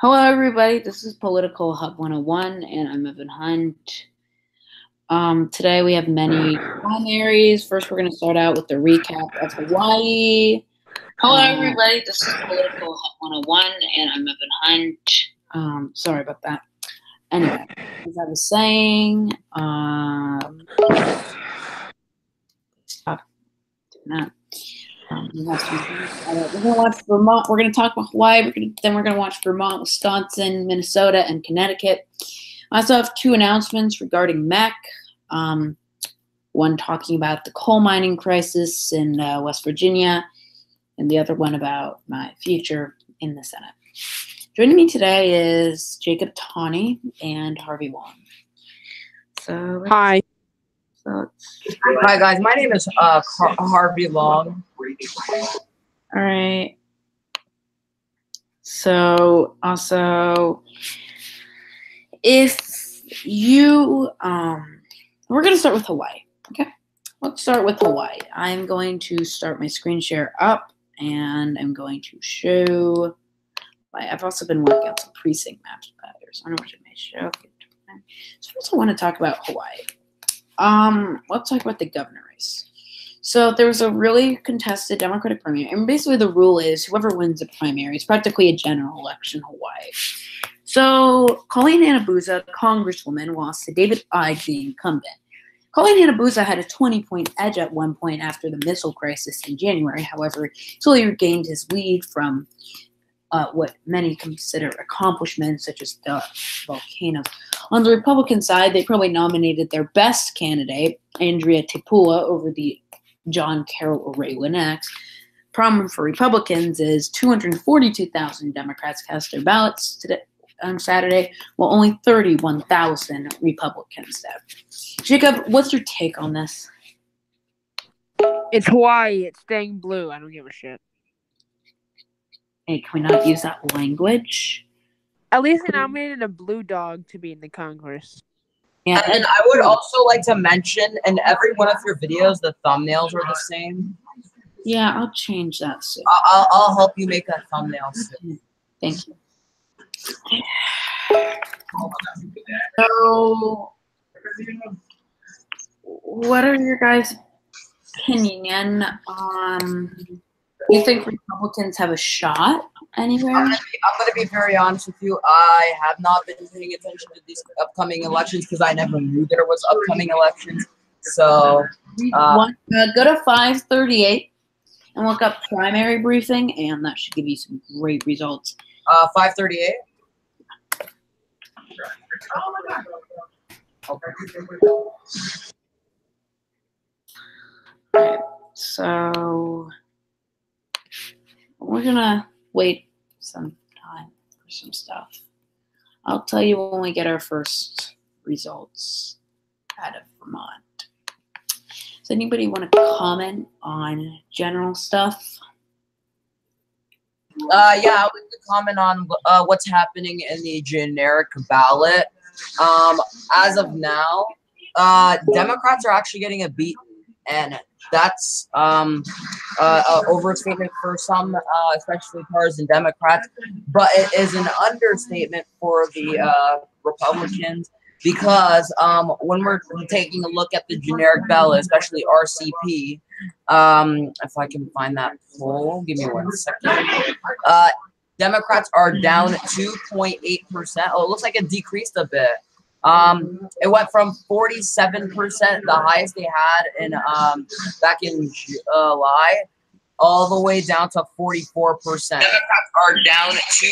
Hello, everybody. This is Political Hub 101, and I'm Evan Hunt. Today we have many primaries. First, we're going to start out with the recap of Hawaii. Hello, everybody. This is Political Hub 101, and I'm Evan Hunt. Sorry about that. Anyway, as I was saying, stop doing that. We're going to watch Vermont. We're going to talk about Hawaii. Then we're going to watch Vermont, Wisconsin, Minnesota, and Connecticut. I also have two announcements regarding MEC. One talking about the coal mining crisis in West Virginia, and the other one about my future in the Senate. Joining me today is Jacob Tawney and Harvey Wong. Hi. Hi guys, my name is Harvey Long. All right. So also, if you, we're going to start with Hawaii. Okay. Let's start with Hawaii. I'm going to start my screen share up, and I'm going to show. I've also been working on some precinct maps. I don't know what I may show. So I also want to talk about Hawaii. Let's talk about the governor race. So there was a really contested Democratic primary, and basically the rule is whoever wins the primary, it's practically a general election in Hawaii. So Colleen Hanabusa, Congresswoman, lost to David Ige, the incumbent. Colleen Hanabusa had a 20-point edge at one point after the missile crisis in January. However, he slowly regained his lead from what many consider accomplishments, such as the volcanoes. On the Republican side, they probably nominated their best candidate, Andrea Tipula, over the John Carroll or Ray Winnax. Problem for Republicans is 242,000 Democrats cast their ballots today on Saturday, while only 31,000 Republicans did. Jacob, what's your take on this? It's Hawaii. It's staying blue. I don't give a shit. Hey, can we not use that language? At least they nominated a blue dog to be in the Congress. Yeah, And I would also like to mention, in every one of your videos, the thumbnails are the same. Yeah, I'll change that soon. I'll help you make that thumbnail soon. Thank you. So, what are your guys' opinion? Do you think Republicans have a shot anywhere? I'm gonna be very honest with you. I have not been paying attention to these upcoming elections because I never knew there was upcoming elections. So go to 538 and look up primary briefing, and that should give you some great results. 538. Okay, so we're gonna wait some time for some stuff. I'll tell you when we get our first results out of Vermont. Does anybody want to comment on general stuff? Yeah, I would like to comment on what's happening in the generic ballot. As of now, Democrats are actually getting a beat, and that's an overstatement for some, especially partisan Democrats, but it is an understatement for the Republicans because when we're taking a look at the generic ballot, especially RCP, if I can find that poll, give me 1 second. Democrats are down 2.8%. Oh, it looks like it decreased a bit. It went from 47%, the highest they had in back in July, all the way down to 44%. Democrats are down to.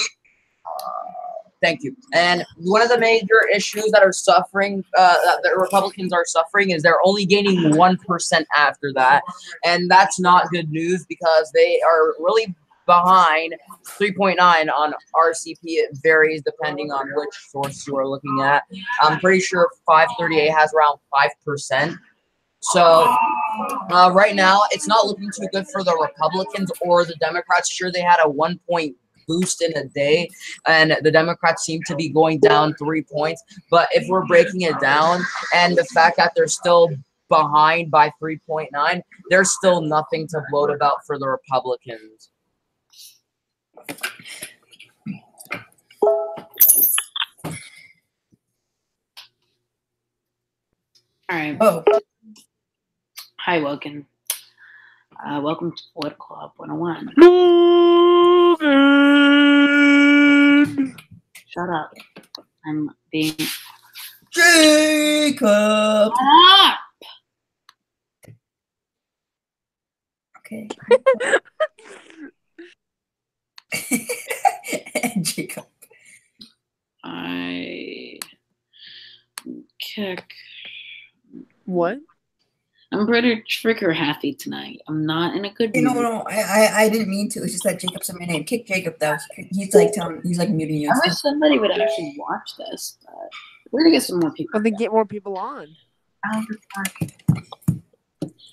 Thank you. And one of the major issues that are suffering, that the Republicans are suffering, is they're only gaining 1% after that, and that's not good news because they are really behind 3.9 on RCP. It varies depending on which source you are looking at. I'm pretty sure 538 has around 5%. So right now, it's not looking too good for the Republicans or the Democrats. Sure, they had a 1-point boost in a day, and the Democrats seem to be going down 3 points. But if we're breaking it down, and the fact that they're still behind by 3.9, there's still nothing to gloat about for the Republicans. right. Oh, Hi, Woken. Welcome to Political Hub 101. Logan! Shut up. I'm being. Jacob. Shut up! Okay. Jacob. I kick. What? I'm pretty trigger happy tonight. I'm not in a good You mood. know, I didn't mean to. It's just that Jacob said my name. Kick Jacob though. He's like muting you. I wish somebody would actually watch this, but we're gonna get some more people. Well, then get more people on.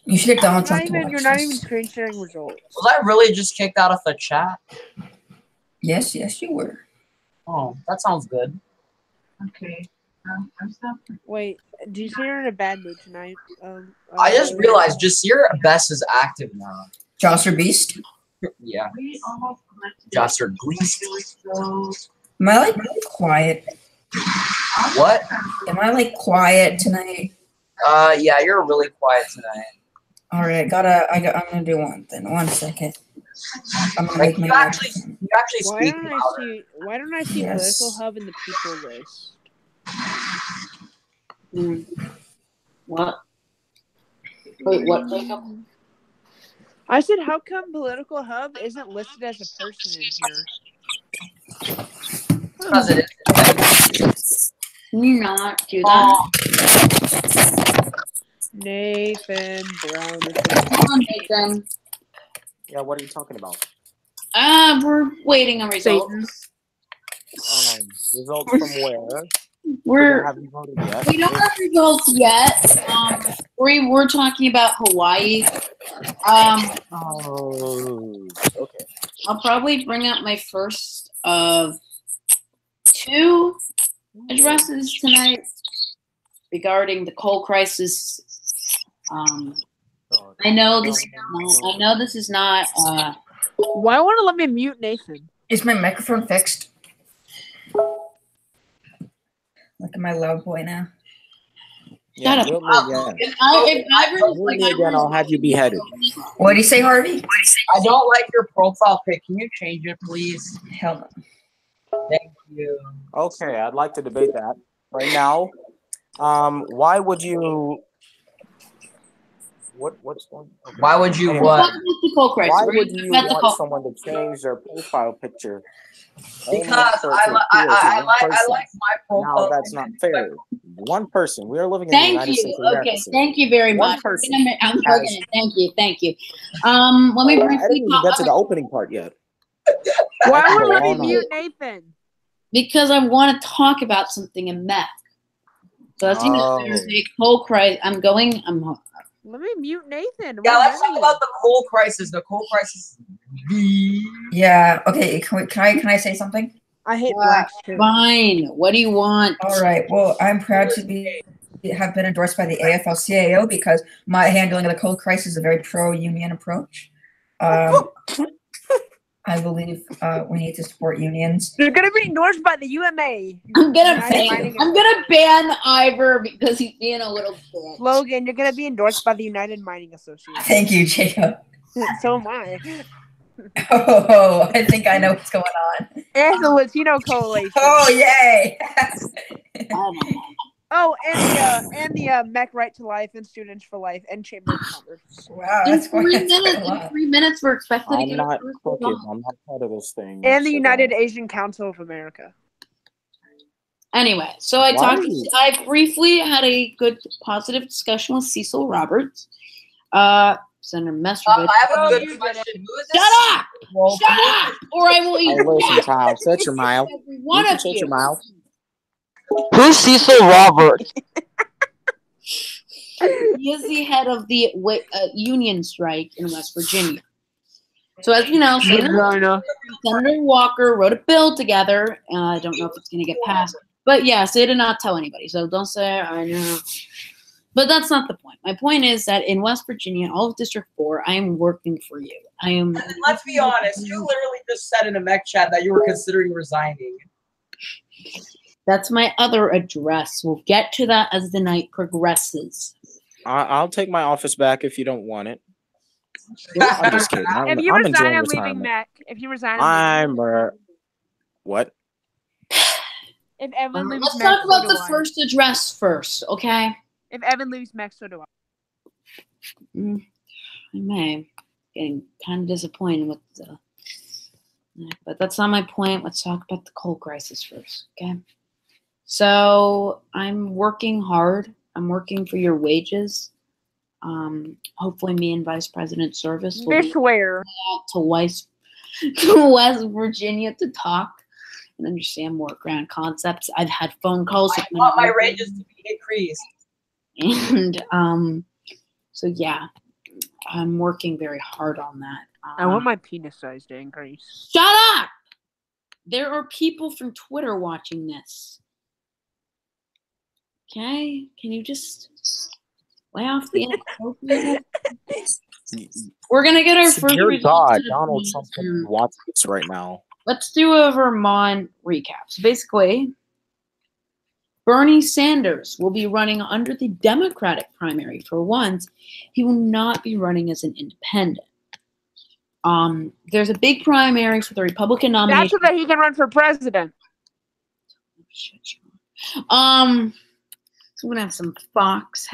You should get Donald Trump to watch You're not this. even screen sharing results. Was I really just kicked out of the chat? Yes, you were. Oh, that sounds good. Okay. I'm stopping. Wait, do you say you're in a bad mood tonight? I just realized Jasir Best is active now. Josser Beast. Yeah. We almost collected. Jasir Gleast. So, Am I like quiet? What? Am I like quiet tonight? Yeah, you're really quiet tonight. All right, I'm gonna do one thing. 1 second. I'm gonna Like, make you my actually speak louder. Why don't I see Yes. Political Hub in the people list? What? Wait, what, Jacob? I said, how come Political Hub isn't listed as a person in here? Because it is. Can you not do that? Nathan Brown. Come on, Nathan. Yeah, what are you talking about? We're waiting on results. Results from where? We're Have you voted yet? we don't have results yet. We're talking about Hawaii. Oh, okay. I'll probably bring up my first of 2 addresses tonight regarding the coal crisis. I know this is not. Why won't it let me mute Nathan? Is my microphone fixed? Look at my loud boy now. Yeah, Shut up. mute me again. If I were Mute me again, I'll have you beheaded. What do you say, Harvey? I don't like your profile pic. Can you change it, please? Hell no. Thank you. Okay, I'd like to debate that right now. Why would you? What's going? Okay. Why would you Anyway, what? The coal crisis. Why We're would gonna you talk about the want coal- someone to change their profile picture? Because Only I to appeal to one like person? my profile. No, that's not fair. One person. We are living in the Thank United you. States of America. Okay, sir. thank you very One much. person I'm has- looking. Thank you. Let me I briefly didn't even get to the opening part yet. Why That's won't it let me all mute Nathan? because I want to talk about something in mech. So as you know, there's a coal crisis. Let me mute Nathan. Yeah, Why let's don't talk you? about the coal crisis. The coal crisis. Yeah. Okay. Can I say something? I hate blacks too. Fine. What do you want? All right. Well, I'm proud to have been endorsed by the AFL-CIO because my handling of the coal crisis is a very pro-union approach. I believe we need to support unions. They're gonna be endorsed by the UMA. I'm gonna United ban. I'm gonna ban Ivor because he's being a little bitch. Logan, you're gonna be endorsed by the United Mining Association. Thank you, Jacob. So am I. Oh, I think I know what's going on. And the Latino Coalition. Oh, yay! Oh, and the MEC Right to Life and Students for Life and Chamber of Commerce. Wow, In that's quite 3 a minutes, lot. in 3 minutes, we're expected to I'm get not our first crooked. result. I'm not part of this thing. And the so United Asian Council of America. Anyway, so I briefly had a good, positive discussion with Cecil Roberts, Senator Messervich. I have a good question. Who is this? Shut up! Shut up! Or I will eat. Hey, listen, child, shut your mouth. Every one You of can shut you. your mouth. Who's Cecil Roberts? He is the head of the union strike in West Virginia. So as you know, Senator Walker wrote a bill together. I don't know if it's going to get passed. But yes, they did not tell anybody. So don't say, I know. But that's not the point. My point is that in West Virginia, all of District 4, I am working for you. I am. Let's be honest. You literally just said in a mech chat that you were considering resigning. That's my other address. We'll get to that as the night progresses. I'll take my office back if you don't want it. I'm just kidding. If you I'm resign, enjoying I'm leaving, retirement. Mac. If you resign, I'm leaving. What? If Evan leaves, Let's Mac, talk about so the do I. first address first, okay? If Evan leaves, Mac, so do I. I may. Getting kind of disappointed with the... But that's not my point. Let's talk about the coal crisis first, okay? So I'm working hard. I'm working for your wages. Hopefully me and Vice President Service will be Where? to West Virginia to talk and understand more ground concepts. I've had phone calls. I want my wages to be increased. And so yeah, I'm working very hard on that. I want my penis size to increase. Shut up! There are people from Twitter watching this. Okay? Can you just lay off the inappropriate? We're gonna get our first Dear results. God, Donald Trump can watch this right now. Let's do a Vermont recap. So basically, Bernie Sanders will be running under the Democratic primary. For once, he will not be running as an independent. There's a big primary for the Republican nomination. That's so that he can run for president. So we're gonna have some Fox.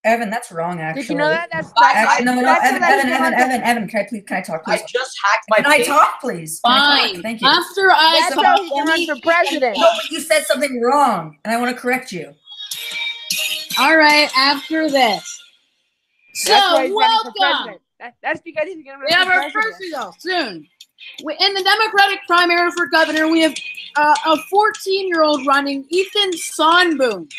Evan, that's wrong, actually. Did you know that? That's Actually, no, that's so Evan, that he Evan, can Evan, run Evan, Evan, can I talk, I please? just hacked my Can I page. talk, please? Can I talk? Fine. Thank you. After I That's talk, how he can run for president. No, but you said something wrong, and I want to correct you. all right. After this, so That's why he's running for welcome. president. That's because he's going to We run have for our president. first results soon. In the Democratic primary for governor, we have a 14-year-old running, Ethan Sonboom.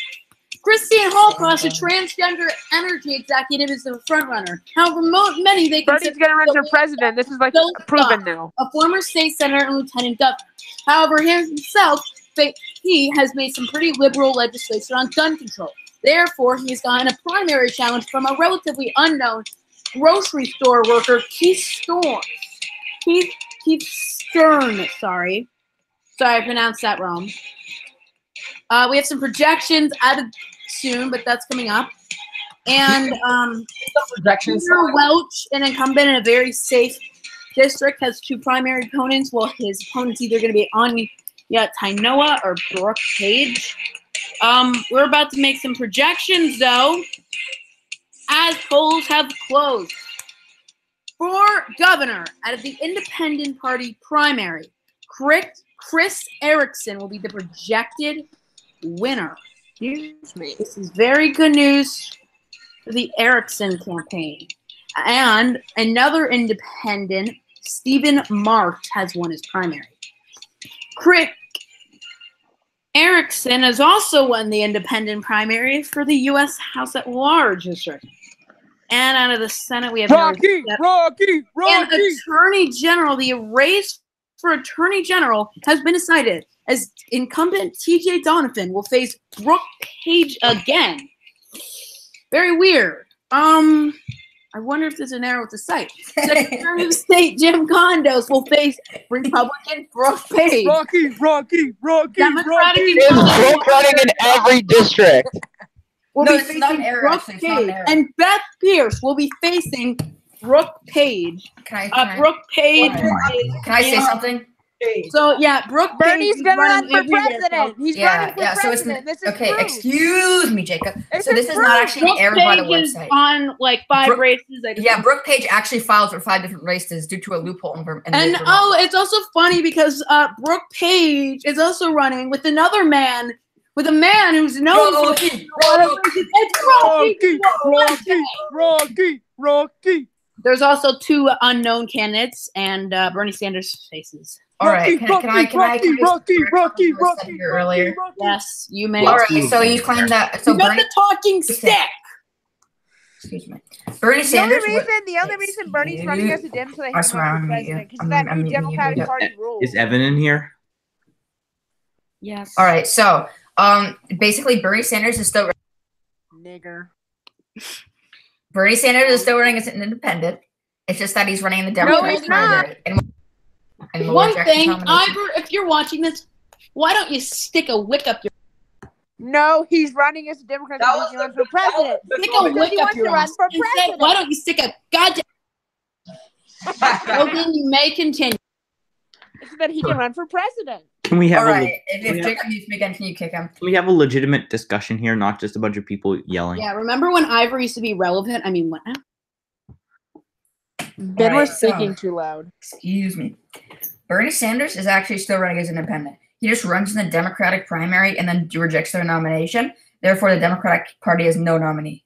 Christine Holocaust, a transgender energy executive, is the frontrunner. However, many they Bernie's consider going to run for president. This is like Don't proven stop. now. a former state senator and lieutenant governor. However, himself, he has made some pretty liberal legislation on gun control. Therefore, he has gotten a primary challenge from a relatively unknown grocery store worker, Keith Stern, sorry, I pronounced that wrong. We have some projections added soon, but that's coming up. And Projections. Peter Welch, an incumbent in a very safe district, has two primary opponents. Well, his opponent's either going to be Anya Tainoa or Brooke Page. We're about to make some projections, though, as polls have closed. For governor, out of the Independent Party primary, Chris Erickson will be the projected winner. Excuse me. This is very good news for the Erickson campaign. And another independent, Stephen Marks, has won his primary. Chris Erickson has also won the independent primary for the U.S. House at Large district. And out of the Senate, we have Rocky. and Attorney General. The race for Attorney General has been decided as incumbent T.J. Donovan will face Brooke Page again. Very weird. I wonder if there's an error with the site. Secretary of State Jim Condos will face Republican Brooke Page. Rocky. Democratic There's Brooke running in every district. will No, be it's not an facing error, Brooke actually. It's not an Page. error. And Beth Pierce will be facing Brooke Page. Can I Brooke Page. can I say something? So yeah, Brooke Bernie's Page is going to run running for everywhere, president. He's running for So it's president. This is okay. proof. Excuse me, Jacob. This So is this is proof. not actually Brooke an error by the Page is website. on like 5 Brooke- races. I just Yeah, Brooke Page actually filed for 5 different races due to a loophole in Vermont. And it's also funny because Brooke Page is also running with another man, with a man who's known for it's Rocky. There's also 2 unknown candidates, and Bernie Sanders faces. All right, can I Rocky. earlier? Yes, you may. All right, so you claim that. So You got Bernie, the talking stick. excuse me, Bernie The Sanders. only reason Bernie's running as a Dem so that he I can swear, run I'm for muting you. president because of that I'm new muting you. Democratic Party rule. Is Evan in here? Yes. All right, so basically Bernie Sanders is still Nigger. Bernie Sanders is still running as an independent. It's just that he's running in the Democratic he's not. primary. And One Jackson's thing, nomination. Ivor, if you're watching this, why don't you stick a wick up your No, he's running as a Democrat. That He's was gonna run for president. Stick Oh, a Because lick he up wants your to run ass for and say, president. why don't you stick a goddamn... Logan, you may continue. So that he can run for president. Can we have All right. a If Jacob needs me again, can you kick him? can we have a legitimate discussion here, not just a bunch of people yelling? Yeah, remember when Ivor used to be relevant? I mean, what now? Ben Alright, was speaking too loud. Excuse me. Bernie Sanders is actually still running as independent. He just runs in the Democratic primary and then rejects their nomination. Therefore, the Democratic Party has no nominee.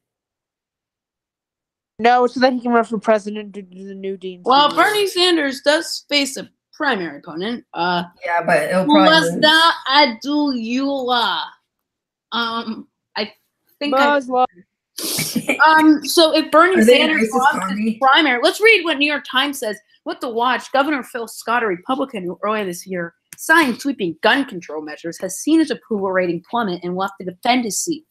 No, so that he can run for president due to the new dean. Well, Bernie Sanders does face a primary opponent. Yeah, but it'll probably lose. Musta Adulula. I think Muslim. so if Bernie Are they Sanders racist lost army? his primary, let's read what New York Times says. What to watch? Governor Phil Scott, a Republican who earlier this year signed sweeping gun control measures, has seen his approval rating plummet and will have to defend his seat.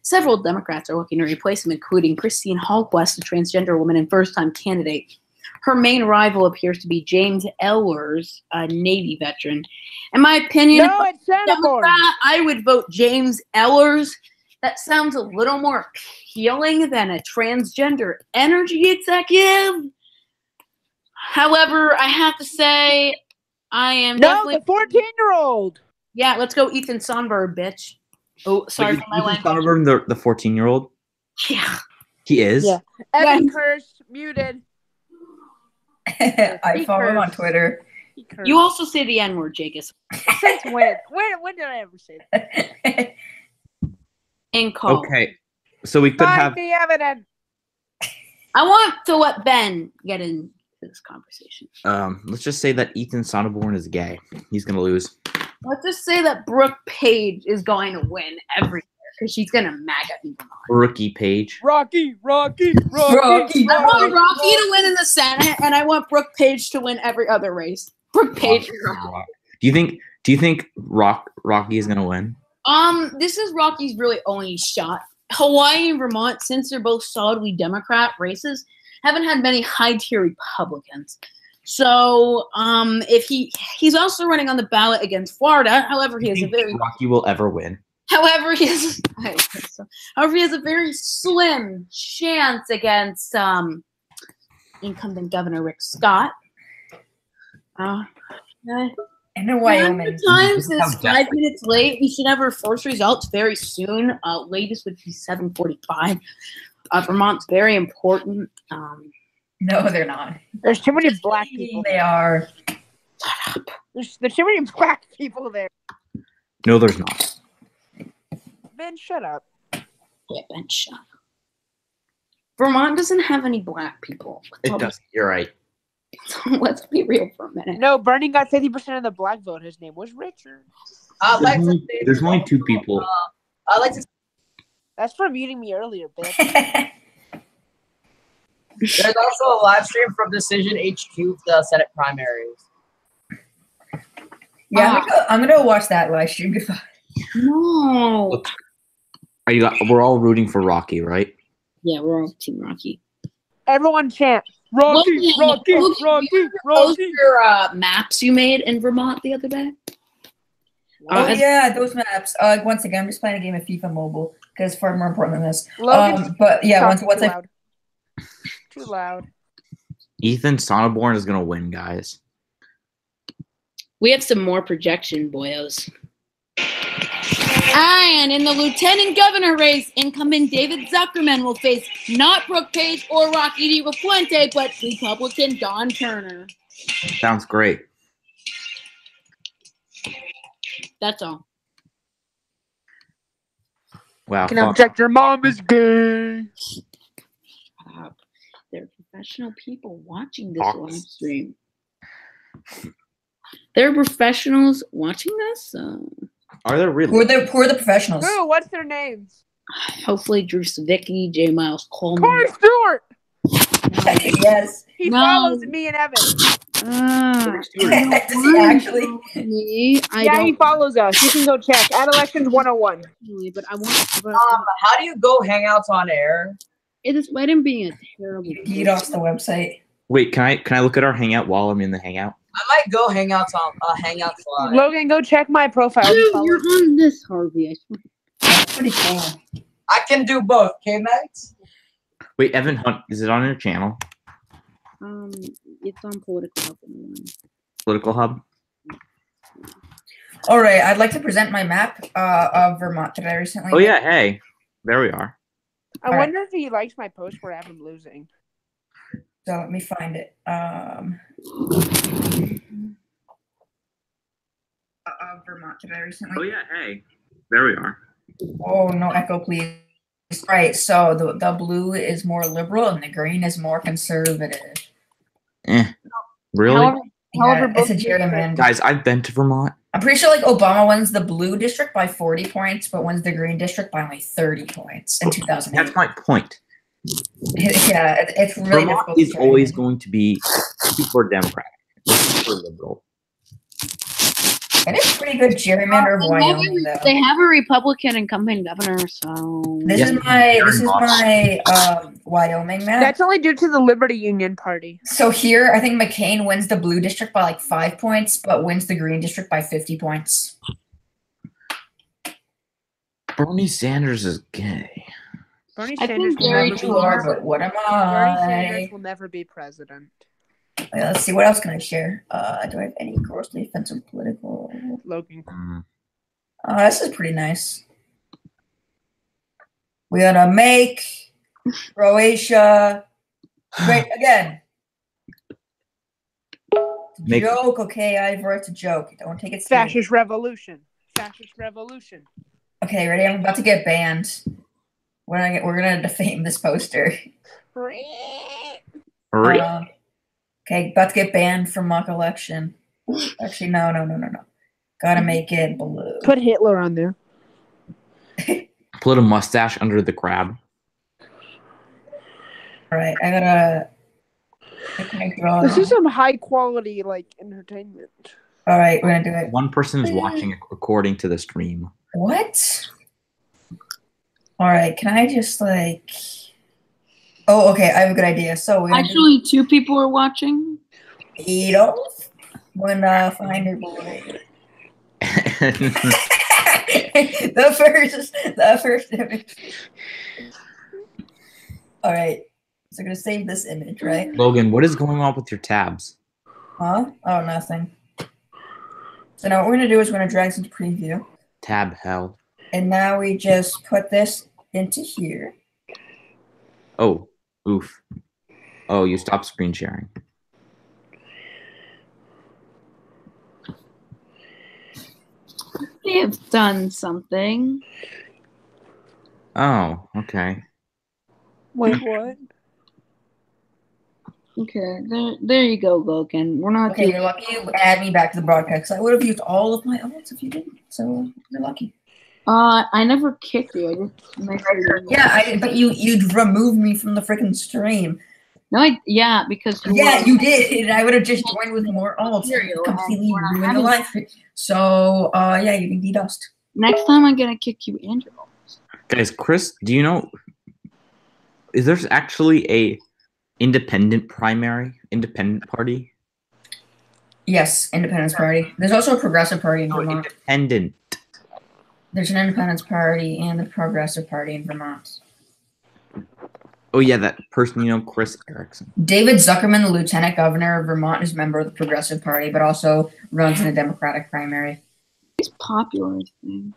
Several Democrats are looking to replace him, including Christine Hallquist, a transgender woman and first-time candidate. Her main rival appears to be James Ellers, a Navy veteran. In my opinion, No, it's Senator. I would vote James Ellers. That sounds a little more appealing than a transgender energy executive. However, I have to say, I am No, definitely... the 14-year-old. Yeah, let's go Ethan Sonberg, bitch. Oh, sorry for my language. Sonneborn, the 14-year-old? Yeah. He is? Yeah. Evan cursed, muted. I follow him on Twitter. He cursed. You also say the N-word, Jacobs. Since when? When did I ever say that? In call. Okay. So we could Find have the evidence. I want to let Ben get into this conversation. let's just say that Ethan Sonneborn is gay. He's gonna lose. Let's just say that Brooke Page is going to win everywhere because she's going to MAGA in Vermont. Rookie Page. Rocky. Rocky. I want Rocky to win in the Senate, and I want Brooke Page to win every other race. Brooke Page. Do you think Rocky is gonna win? This is Rocky's really only shot. Hawaii and Vermont, since they're both solidly Democrat races, haven't had many high-tier Republicans. So, if he's also running on the ballot against Florida. However, he has a very Rocky will ever win. However, he has a very slim chance against incumbent Governor Rick Scott. And in Wyoming. Times is 5 minutes late. We should have our first results very soon. Latest would be 7:45. Vermont's very important. No, they're not. There's too many black people. They are. There's too many black people there. No, there's not. Ben, shut up. Yeah, Ben, shut up. Vermont doesn't have any black people. It doesn't. You're right. Let's be real for a minute. No, Bernie got 50% of the black vote. His name was Richard. There's only two people. That's for muting me earlier, bitch. There's also a live stream from Decision HQ for the Senate primaries. Yeah, I'm gonna watch that live stream. No. We're all rooting for Rocky, right? Yeah, we're all Team Rocky. Everyone chant. Rocky. Those your maps you made in Vermont the other day? Yeah, those maps. Once again, I'm just playing a game of FIFA Mobile because it's far more important than this. Logan, but yeah, once too loud. Ethan Sonneborn is gonna win, guys. We have some more projection, boyos. And in the lieutenant governor race, incumbent David Zuckerman will face not Brooke Page or Rocky DeLaFuente, but Republican Don Turner. Sounds great. That's all. Wow. Can I object? Your mom is gay. Shut up. There are professional people watching this live stream. There are professionals watching this? Are there really? Who are the professionals? Who? What's their names? Hopefully Drew Savicki, J. Miles Coleman. Corey Stewart! Yes. He follows me and Evan. Does he actually? He follows us. You can go check. Adolections 101. But I want. How do you go hangouts on air? It is being a terrible. Eat off the website. Wait, can I look at our hangout while I'm in the hangout? I might go hangout fly. Logan, go check my profile. Dude, you're on this, Harvey. I swear. That's pretty cool. I can do both, okay, mates? Wait, Evan Hunt, is it on your channel? It's on Political Hub. Political Hub? All right, I'd like to present my map of Vermont that I recently. Oh yeah, hey, there we are. I wonder if he likes my post where I have him losing. So let me find it. Of Vermont that I recently. Oh yeah, hey, there we are. Oh, no echo, please. Right, so the blue is more liberal and the green is more conservative. Really? However, Yeah, it's a both gerrymander. Guys, I've been to Vermont. I'm pretty sure like Obama wins the blue district by 40 points, but wins the green district by only 30 points in 2008. That's my point. Yeah, it's really Vermont difficult. is to always gerrymander. going to be super Democratic, or super liberal. It is pretty good gerrymander of Wyoming, though. They have a Republican incumbent governor, so This is my Wyoming map. That's only due to the Liberty Union Party. So here, I think McCain wins the blue district by like 5 points, but wins the green district by 50 points. Bernie Sanders is gay. Bernie I Sanders think will very never be You are, president. but what am Bernie I? Sanders will never be president. Wait, let's see, what else can I share? Do I have any grossly offensive political? Logan. This is pretty nice. We gotta make Croatia great again. Make- Joke, okay, Ivor, it's a joke. Don't take it seriously. Fascist revolution. Fascist revolution. Okay, ready? I'm about to get banned. We're gonna defame this poster. Okay, about to get banned from mock election. Actually, no. Gotta make it blue. Put Hitler on there. Put a mustache under the crab. All right, I gotta. Can I draw? This is some high quality like entertainment. All right, we're gonna do it. One person is watching it according to the stream. What? All right, can I just like? Oh, okay, I have a good idea. So we're gonna actually 2 people are watching. eat off when finder blue. the first image. All right, so I'm gonna save this image, right? Logan, what is going on with your tabs? Huh? Oh, nothing. So now what we're gonna do is we're gonna drag this into preview, Tab hell. and now we just put this into here. Oh, oof. Oh, you stopped screen sharing. They have done something. Oh, okay. Wait, what? Okay, there you go, Logan. We're not Okay, you're lucky you add me back to the broadcast. I would have used all of my elements if you didn't. So you're lucky. I never kicked you. I just made sure you- Yeah, but you'd remove me from the freaking stream. No, yeah, because you Yeah, were- you did. And I would have just joined with more alts. Material, Completely and we're not ruined the having- live stream. So yeah, you can DDoSed. Next time I'm gonna kick you and your balls. Guys, Chris, do you know, is there actually a independent party? Yes, Independence Party. There's also a Progressive Party in No, Vermont. independent. There's an Independence Party and a Progressive Party in Vermont. Oh yeah, that person, you know, Chris Erickson. David Zuckerman, the Lieutenant Governor of Vermont, is a member of the Progressive Party, but also runs in a Democratic primary. He's popular, I think.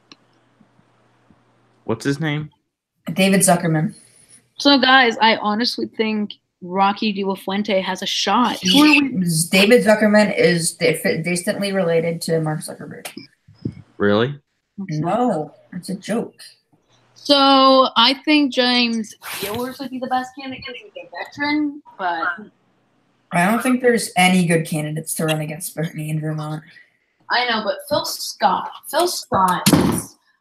What's his name? David Zuckerman. So, guys, I honestly think Rocky De La Fuente has a shot. Who are we- David Zuckerman is distantly related to Mark Zuckerberg. Really? No, it's a joke. So, I think James Ewers would be the best candidate because he's a veteran, but I don't think there's any good candidates to run against Bernie in Vermont. I know, but Phil Scott is,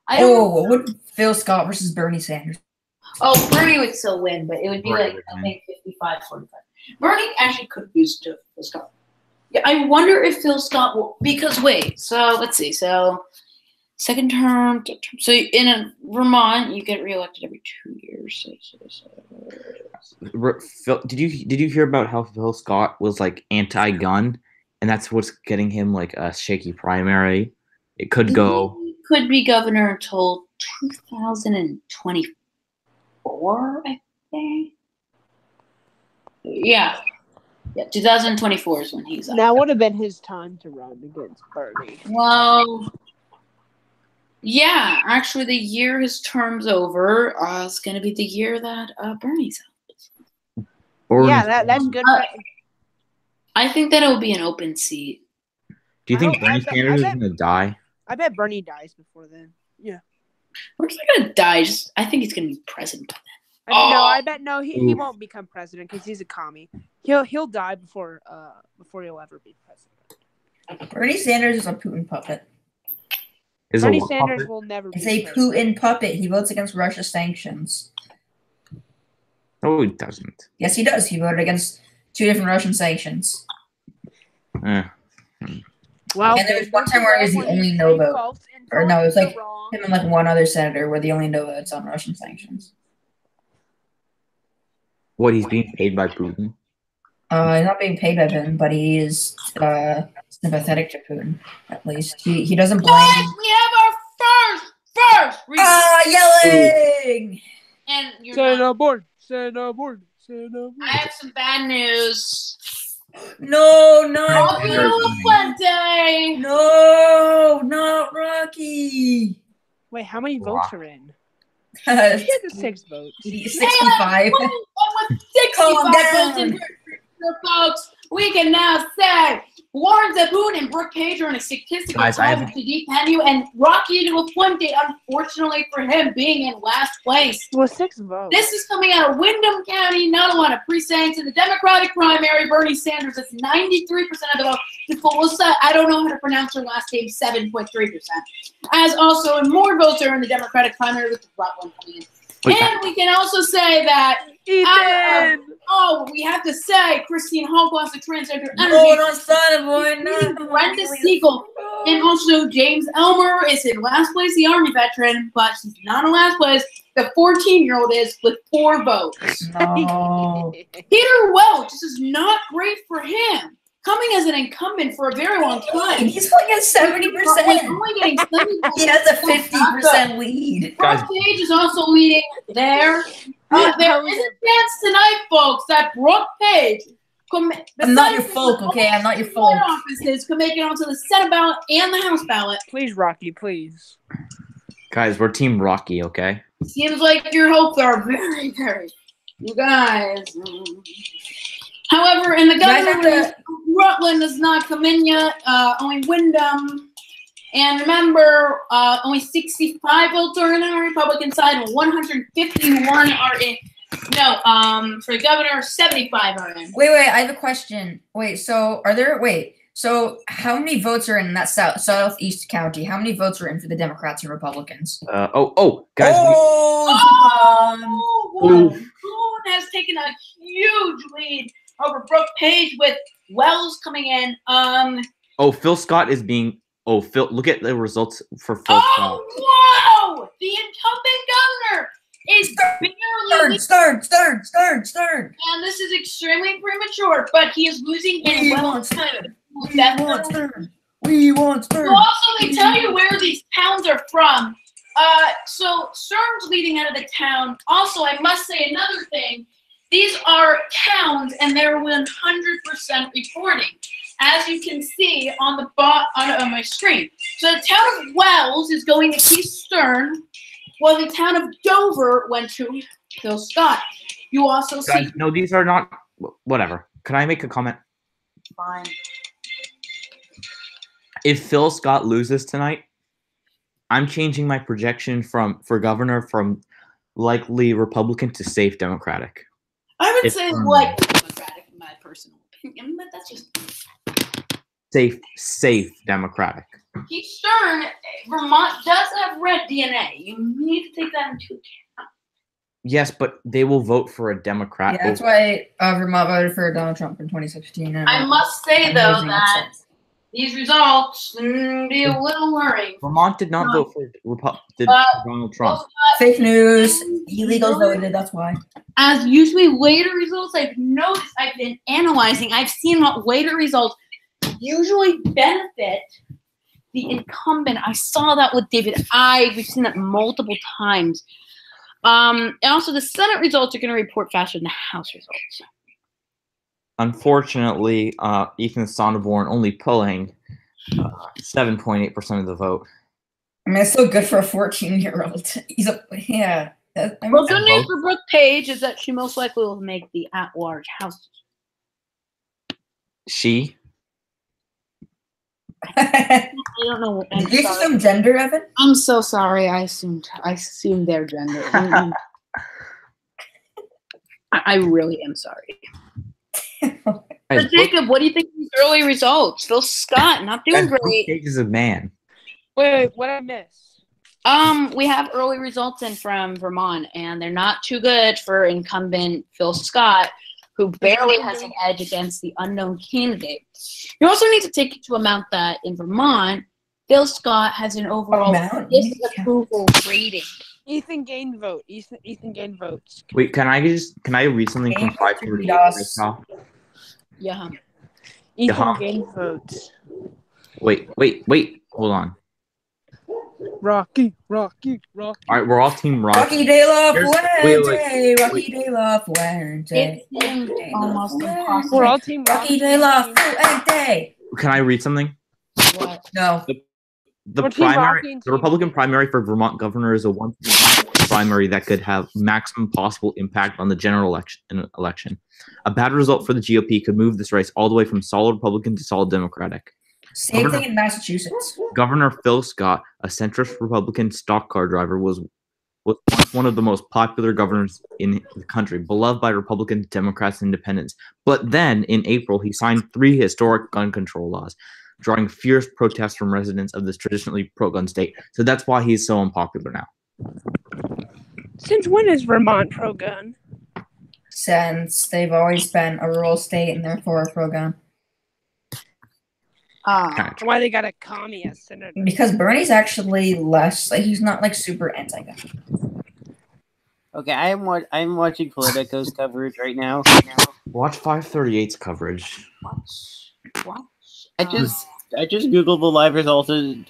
I don't Oh, what would Phil Scott versus Bernie Sanders? Oh, Bernie would still win, but it would be Right, like, I right. think 55-45. Bernie actually could lose to Phil Scott. Yeah, I wonder if Phil Scott will, because wait, so let's see. So, second term, third term. So in Vermont, you get reelected every 2 years. Phil, did you hear about how Phil Scott was like anti-gun, and that's what's getting him like a shaky primary. It could go. He could be governor until 2024, I think. Yeah. Yeah, 2024 is when he's up. Now would have been his time to run against Bernie. Well, yeah, actually, the year his term's over is going to be the year that Bernie's up. Yeah, that's good. I think that it will be an open seat. Do you think Bernie Sanders is going to die? I bet Bernie dies before then. Yeah. We're just not going to die. I think he's going to be president by then. No, he won't become president because he's a commie. He'll die before he'll ever be president. Bernie Sanders is a Putin puppet. Bernie Sanders will never be president. It's a Putin puppet. He votes against Russia sanctions. No, he doesn't. Yes, he does. He voted against 2 different Russian sanctions. Well, and there was one time where he was the only no vote. Or no, it was like him and like one other senator were the only no votes on Russian sanctions. What, he's being paid by Putin? He's not being paid by Putin, but he is sympathetic to Putin, at least. He doesn't blame... Guys, we have our first yelling! And you're Send aboard! Send aboard! Send aboard! I have some bad news. No, not Rocky Puente! No, not Rocky! Wait, how many votes are in? He Uh, has 6 votes. 65. And with 65 votes in here, folks, we can now say Warren Zeboon and Brooke Page are in a statistical tie to Deep Penny, and Rocky Puente, unfortunately for him, being in last place. Well, 6 votes. This is coming out of Windham County, not a lot of precincts. In the Democratic primary, Bernie Sanders is 93% of the vote. Defolsa, I don't know how to pronounce her last name, 7.3%. As also, and more votes are in the Democratic primary with Rutland coming in. And we can also say that we have to say Christine Holt lost the transgender energy. Brenda Siegel. And also James Elmer is in last place, the Army veteran, but he's not in last place. The 14-year-old is with 4 votes. No. Peter Welch, this is not great for him. Coming as an incumbent for a very long time. He's only at 70%. Only getting 70%. He has a 50% lead. Brooke Page is also leading there. There is a chance tonight, folks, that Brooke Page, I'm not your folk, okay? I'm not your folk. Offices could make it onto the Senate ballot and the House ballot. Please, Rocky, please. Guys, we're Team Rocky, okay? Seems like your hopes are very, very, you guys. However, in the governor race, Rutland has not come in yet. Only Windham. And remember, only 65 votes are in on the Republican side, and 151 are in. No, for the governor, 75 are in. Wait, I have a question. So how many votes are in that southeast county? How many votes are in for the Democrats and Republicans? Guys. Boone has taken a huge lead over Brooke Page with Wells coming in. Phil Scott is being. Phil, look at the results for Phil Scott. Whoa! The incumbent governor is barely Third. And this is extremely premature, but he is losing in Wells County. We want third. So also, they tell you where these towns are from. So Stern's leading out of the town. Also, I must say another thing. These are towns, and they're 100% reporting, as you can see on the on my screen. So the town of Wells is going to Keith Stern, while the town of Dover went to Phil Scott. You also see. No, these are not. Whatever. Can I make a comment? Fine. If Phil Scott loses tonight, I'm changing my projection for governor from likely Republican to safe Democratic. I would say like Democratic in my personal opinion, but that's just safe Democratic. Keith Stern, Vermont does have red DNA. You need to take that into account. Yes, but they will vote for a Democrat. Yeah, that's why Vermont voted for Donald Trump in 2016. I must say, though, that these results be a little worrying. Vermont did not vote for Donald Trump. Fake news. Illegals voted, that's why. As usually later results, I've noticed, I've been analyzing, I've seen what later results, usually benefit the incumbent. I saw that with David Icke. We've seen that multiple times. And also, the Senate results are going to report faster than the House results. Unfortunately, Ethan Sonneborn only pulling 7.8% of the vote. I mean, it's so good for a 14-year-old. He's a yeah. Well, good news for Brooke Page is that she most likely will make the at-large House. She? I don't know. Did you assume gender, Evan? I'm so sorry. I assumed their gender. I really am sorry. But Jacob, what do you think of these early results? Phil Scott not doing great. Page is a man. Wait, what did I miss? We have early results in from Vermont, and they're not too good for incumbent Phil Scott, who barely has an edge against the unknown candidate. You also need to take into account that in Vermont, Phil Scott has an overall disapproval rating. Ethan gained vote. Ethan gained votes. Wait, can I read something from 548 right now? Yeah. Ethan gained votes. Wait. Hold on. Rocky. All right, we're all Team Rocky. Rocky de la Fuente. Rocky de la Fuente. It's almost impossible. We're all Team Rocky de la Fuente. Can I read something? What? No. The Republican primary for Vermont governor is a one primary that could have maximum possible impact on the general election. A bad result for the GOP could move this race all the way from solid Republican to solid Democratic. Same thing in Massachusetts. Governor Phil Scott, a centrist Republican stock car driver, was once one of the most popular governors in the country, beloved by Republicans, Democrats, and Independents. But then, in April, he signed 3 historic gun control laws, drawing fierce protests from residents of this traditionally pro-gun state. So that's why he's so unpopular now. Since when is Vermont pro-gun? Since they've always been a rural state and therefore pro-gun. Why they got a commie as senator? Because Bernie's actually less, like, he's not like super anti-gun. Okay, I'm watching Politico's coverage right now. Watch 538's coverage. What? I just googled the live results and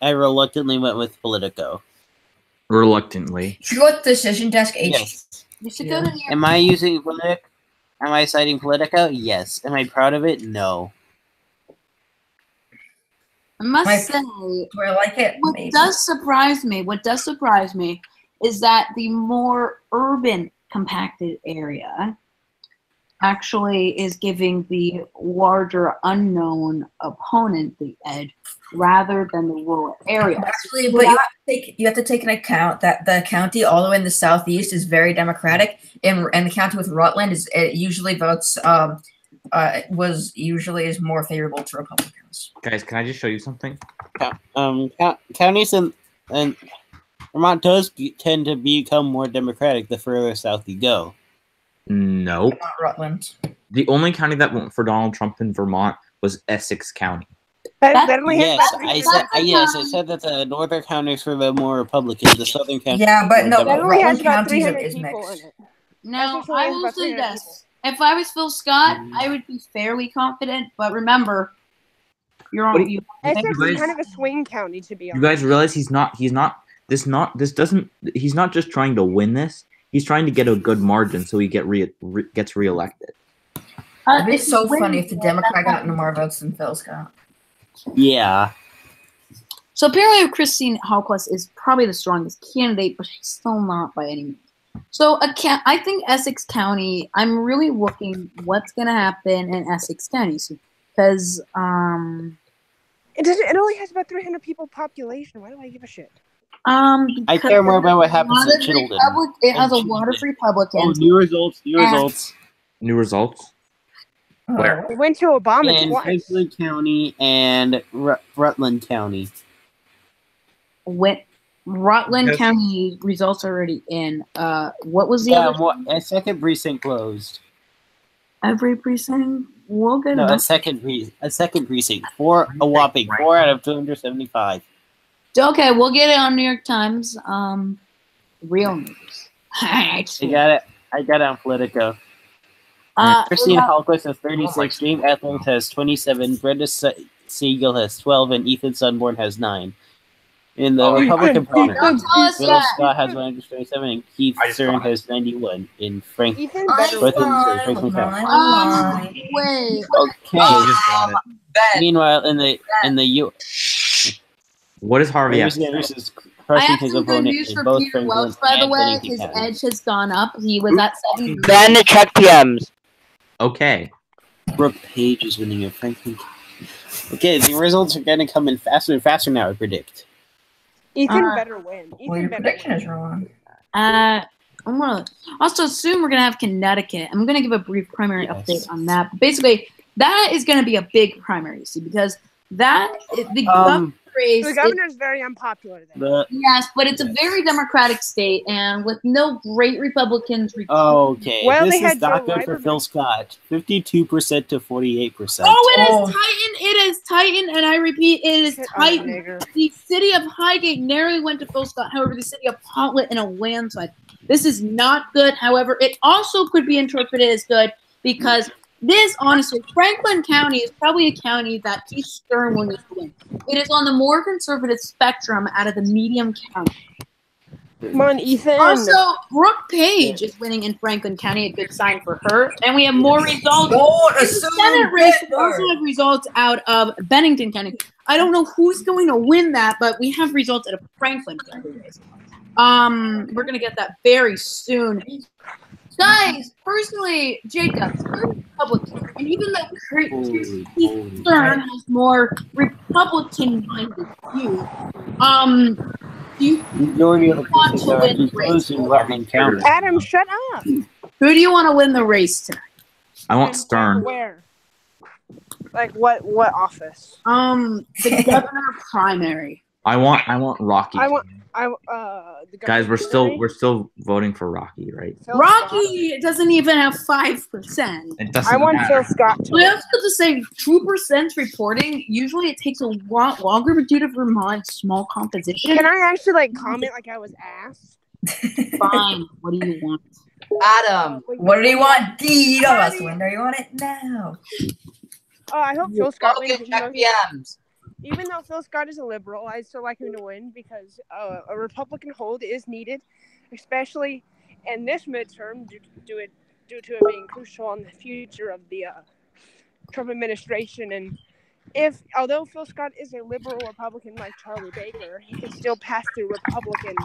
I reluctantly went with Politico. Reluctantly. Should you go with Decision Desk H? Yes. You should go to your... Am I using Politico? Am I citing Politico? Yes. Am I proud of it? No. I must say, do I like it? What does surprise me is that the more urban compacted area actually is giving the larger unknown opponent the edge rather than the rural area. Actually, but you have to take into account that the county all the way in the southeast is very Democratic, and the county with Rutland is usually votes is more favorable to Republicans. Guys, can I just show you something? Counties and Vermont does tend to become more Democratic the further south you go. Nope. Not Rutland. The only county that went for Donald Trump in Vermont was Essex County. Yes, I said that the northern counties were the more Republican, the southern counties. Yeah, but no, Rutland County is mixed. No, I will say this. If I was Phil Scott, I would be fairly confident, but remember, you're on. Essex is kind of a swing county, to be honest. You guys realize he's not just trying to win this. He's trying to get a good margin so he gets reelected. It'd be so funny if the Democrat got more votes than Phil Scott. Yeah. So apparently Christine Hallquist is probably the strongest candidate, but she's still not by any means. So I think Essex County, I'm really looking what's going to happen in Essex County because it only has about 300 people population. Why do I give a shit? I care more about what happens in Chittenden. It has a lot of Republicans. Oh, new results. New results? Where? We went to Obama in twice. Franklin County and Rutland County. Rutland County results already in. What was the other? A second precinct closed. Every precinct? We'll get a second precinct. For a whopping 4 out of 275. Okay, we'll get it on New York Times. Real news. I got it on Politico. Christine what about- Hallquist has 36, James Athland has 27, Brenda Siegel has 12, and Ethan Sunborn has 9. In the Republican primary, Don't tell us Bill that. Scott has 127, and Keith Stern has 91. In Franklin, Ethan better Franklin County. Wait. Okay. Ben, Meanwhile, in the U. What is Harvey? Bernie Have to say? Sanders is I crushing have his some good opponent news in for both Peter Franklin Welch, by the and way. Bennington His County. edge has gone up. He was at 7. Ben, check PMs. Okay. Brooke Page is winning in Franklin. Okay, the results are going to come in faster and faster now, I predict. Ethan better win. Well, Ethan your better prediction win. is wrong. I'm gonna also soon we're gonna have Connecticut. I'm gonna give a brief primary Yes. update on that. But basically, that is gonna be a big primary, you see, because that the governor race. The governor is very unpopular there. Yes, but it's a very democratic state, and with no great Republicans. Okay, Well, this they is had not Joe good for Lieberman. Phil Scott. 52% to 48%. Oh, it Oh. is Titan! It is Titan, and I repeat, it is Shit on a Titan. nigger. The city of Highgate narrowly went to Phil Scott. However, the city of Potlet in a landslide. This is not good. However, it also could be interpreted as good because this, honestly, Franklin County is probably a county that Keith Stern will need to win. It is on the more conservative spectrum out of the medium county. Come on, Ethan. Also, Brooke Page is winning in Franklin County, a good sign for her. And we have more results. Don't In the assume Senate race, we Denver. also have results out of Bennington County. I don't know who's going to win that, but we have results out of Franklin County race. We're gonna get that very soon. Guys, personally, Jacob, you're Republican, and even though Keith Stern has more Republican-minded views, do you Majority of the want cases to are win actually the race? closed in Rutland County. Adam, shut up. Who do you want to win the race tonight? I want Stern. Where? Like what office? The governor primary. I want Rocky. The Guys, governor we're still voting for Rocky, right? Phil Rocky doesn't even have 5%. It Scott. doesn't I want matter. Phil Scott to We win. also have to say 2% reporting. Usually it takes a lot longer, but due to Vermont's small composition, Can I actually comment like I was asked? fine. What do you want? Adam, What do you want? D, you know us win. Do you want it now? Oh, I hope Phil Scott wins. Republican check PMs. Even though Phil Scott is a liberal, I still like him to win because a Republican hold is needed, especially in this midterm due to it being crucial on the future of the Trump administration. And although Phil Scott is a liberal Republican like Charlie Baker, he can still pass through Republican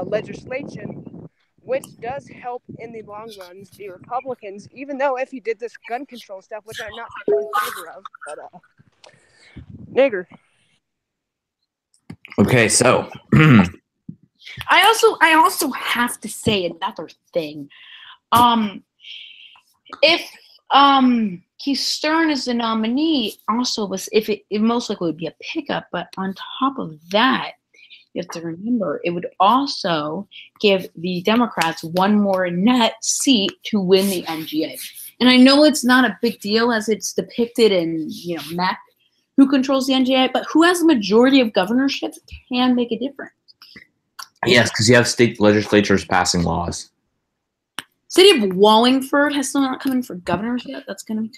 legislation, which does help in the long run the Republicans. Even though if he did this gun control stuff, which I'm not in favor of, but nigger. Okay, so I also have to say another thing. If Keith Stern is the nominee, also it most likely would be a pickup, but on top of that, you have to remember it would also give the Democrats one more net seat to win the NGA. And I know it's not a big deal as it's depicted in MEC, who controls the NGA, but who has the majority of governorships can make a difference. yes, because you have state legislatures passing laws. City of Wallingford has still not come in for governors yet. That's going to be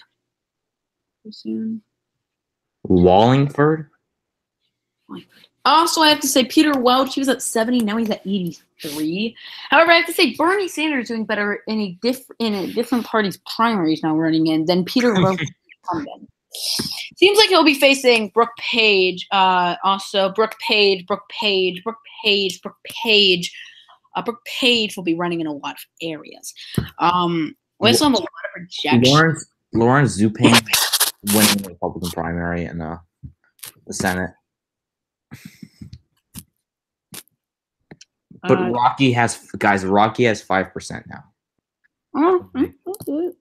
coming soon. Wallingford? Also, I have to say Peter Welch, he was at 70, now he's at 83. However, I have to say Bernie Sanders is doing better in a different party's primaries now running in than Peter Welch incumbent. Seems like he'll be facing Brooke Page, also Brooke Page will be running in a lot of areas. We also have a lot of projections. Lawrence Zupain winning the Republican primary in the Senate. But Rocky has 5% now. Oh,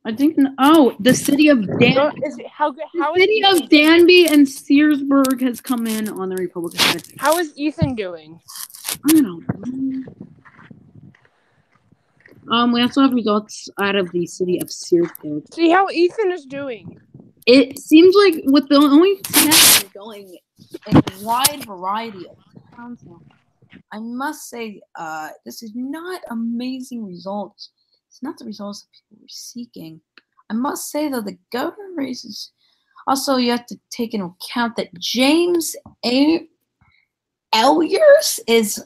I think. Oh, the city of Danby and Searsburg has come in on the Republican side. How is Ethan doing? I don't know. We also have results out of the city of Searsburg. See how Ethan is doing. It seems like with the only test going in a wide variety of towns now, I must say this is not amazing results. It's not the results that people were seeking. I must say, though, the governor races. Also, you have to take into account that James Elyers is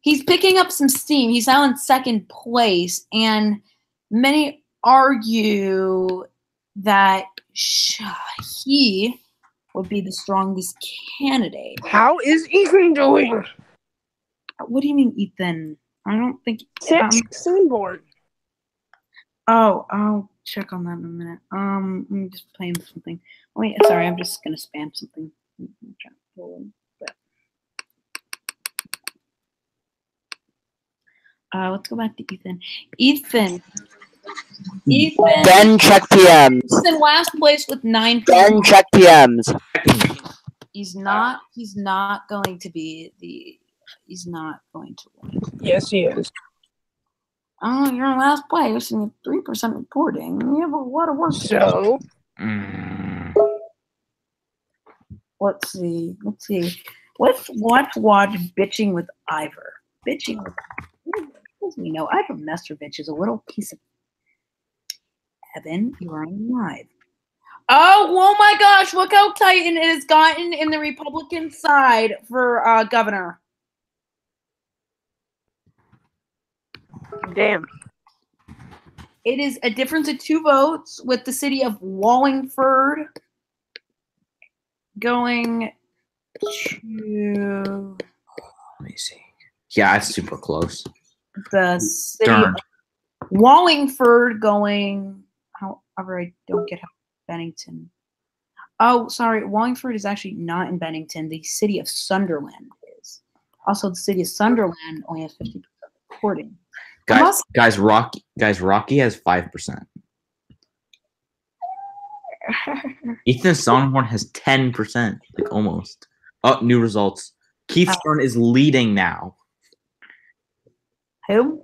he's picking up some steam. He's now in second place, and many argue that he would be the strongest candidate. How is Ethan doing? What do you mean, Ethan? I don't think Sanborn. Oh, I'll check on that in a minute. Let me just play something. Wait, sorry, I'm just gonna spam something. Let's go back to Ethan. Ethan. Then check PMs. He's in last place with 9. Then check PMs. He's not going to be the. He's not going to win. Yes, he is. Oh, you're in last place and you have 3% reporting. You have a lot of work. So. Let's see. Let's watch bitching with Ivor. Bitching with. As we know, Ivor Mestrovich is a little piece of. Evan, you are on live. Oh my gosh! Look how tight it has gotten in the Republican side for governor. Damn. It is a difference of 2 votes with the city of Wallingford going to. Let me see. Yeah, it's super close. The city of Wallingford going. However, I don't get how Bennington. Oh, sorry. Wallingford is actually not in Bennington. The city of Sunderland is. Also, the city of Sunderland only has 50% reporting. Guys, Rocky has 5%. Ethan Sonneborn has 10%, like almost. Oh, new results. Keith Stern is leading now. Who?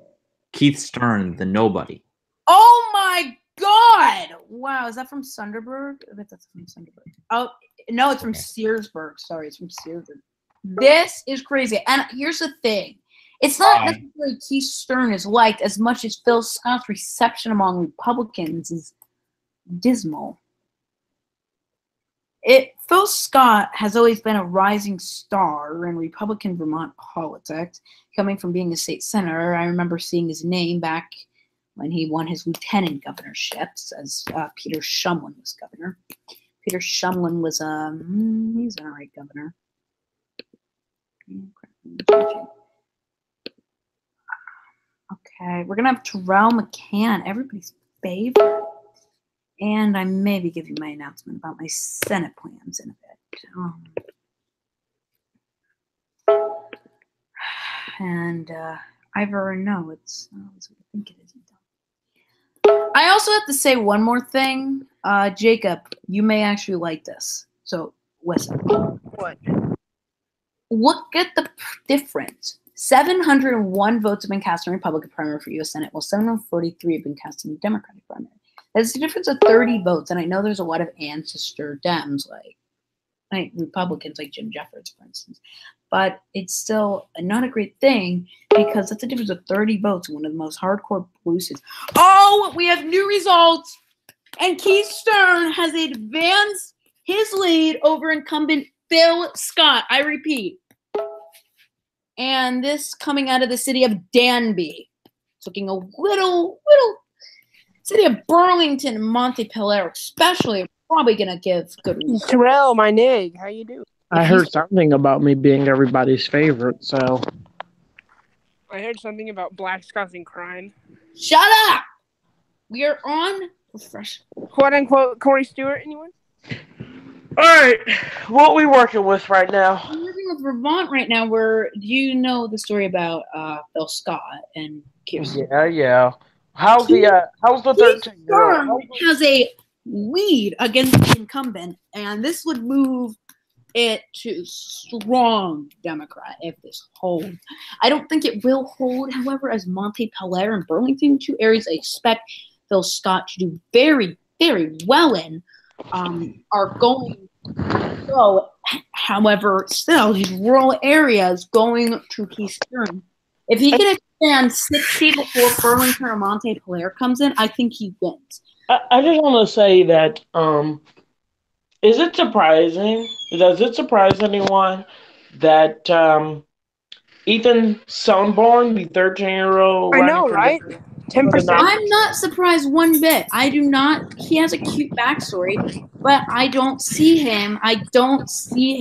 Keith Stern, the nobody. Oh my God! Wow, is that from Sunderberg? I bet that's from Sunderberg. Oh no, it's from Searsburg. Sorry, it's from Searsburg. This is crazy. And here's the thing. It's not necessarily Keith Stern is liked as much as Phil Scott's reception among Republicans is dismal. Phil Scott has always been a rising star in Republican Vermont politics, coming from being a state senator. I remember seeing his name back when he won his lieutenant governorships as Peter Shumlin was governor. Peter Shumlin was he's an alright governor. Okay, we're going to have Terrell McCann, everybody's favorite. And I may be giving my announcement about my Senate plans in a bit. Ivor, no, it's what I think it is. I also have to say one more thing. Jacob, you may actually like this. So, listen. What? Look at the difference. 701 votes have been cast in the Republican primary for U.S. Senate, while 743 have been cast in the Democratic primary. That's a difference of 30 votes, and I know there's a lot of ancestor Dems, like Republicans, like Jim Jeffords, for instance. But it's still not a great thing because that's a difference of 30 votes in one of the most hardcore blue states. Oh, we have new results, and Keith Stern has advanced his lead over incumbent Phil Scott. I repeat. And this coming out of the city of Danby. It's looking a little city of Burlington and Montpelier, especially, are probably going to give good results. Terrell, my nig, how you doing? I heard something about me being everybody's favorite, so. I heard something about blacks causing crime. Shut up! We are on refresh. Quote unquote Corey Stewart, anyone? Alright, what we working with right now? We're working with Vermont right now, where do you know the story about Phil Scott and Kirsten? Yeah. How's the 13-year-old? Has a lead against the incumbent, and this would move it to strong Democrat if this holds. I don't think it will hold, however, as Montpelier and Burlington, 2 areas I expect Phil Scott to do very, very well in, are going to go. However, still, these rural areas going to Keith Stern If he can expand 60 before Burlington or Montpelier comes in, I think he wins. I just want to say that, is it surprising? Does it surprise anyone that Ethan Sonborn, the 13-year-old I running know, for right? for the 10%. I'm not surprised one bit. I do not. He has a cute backstory, but I don't see him. I don't see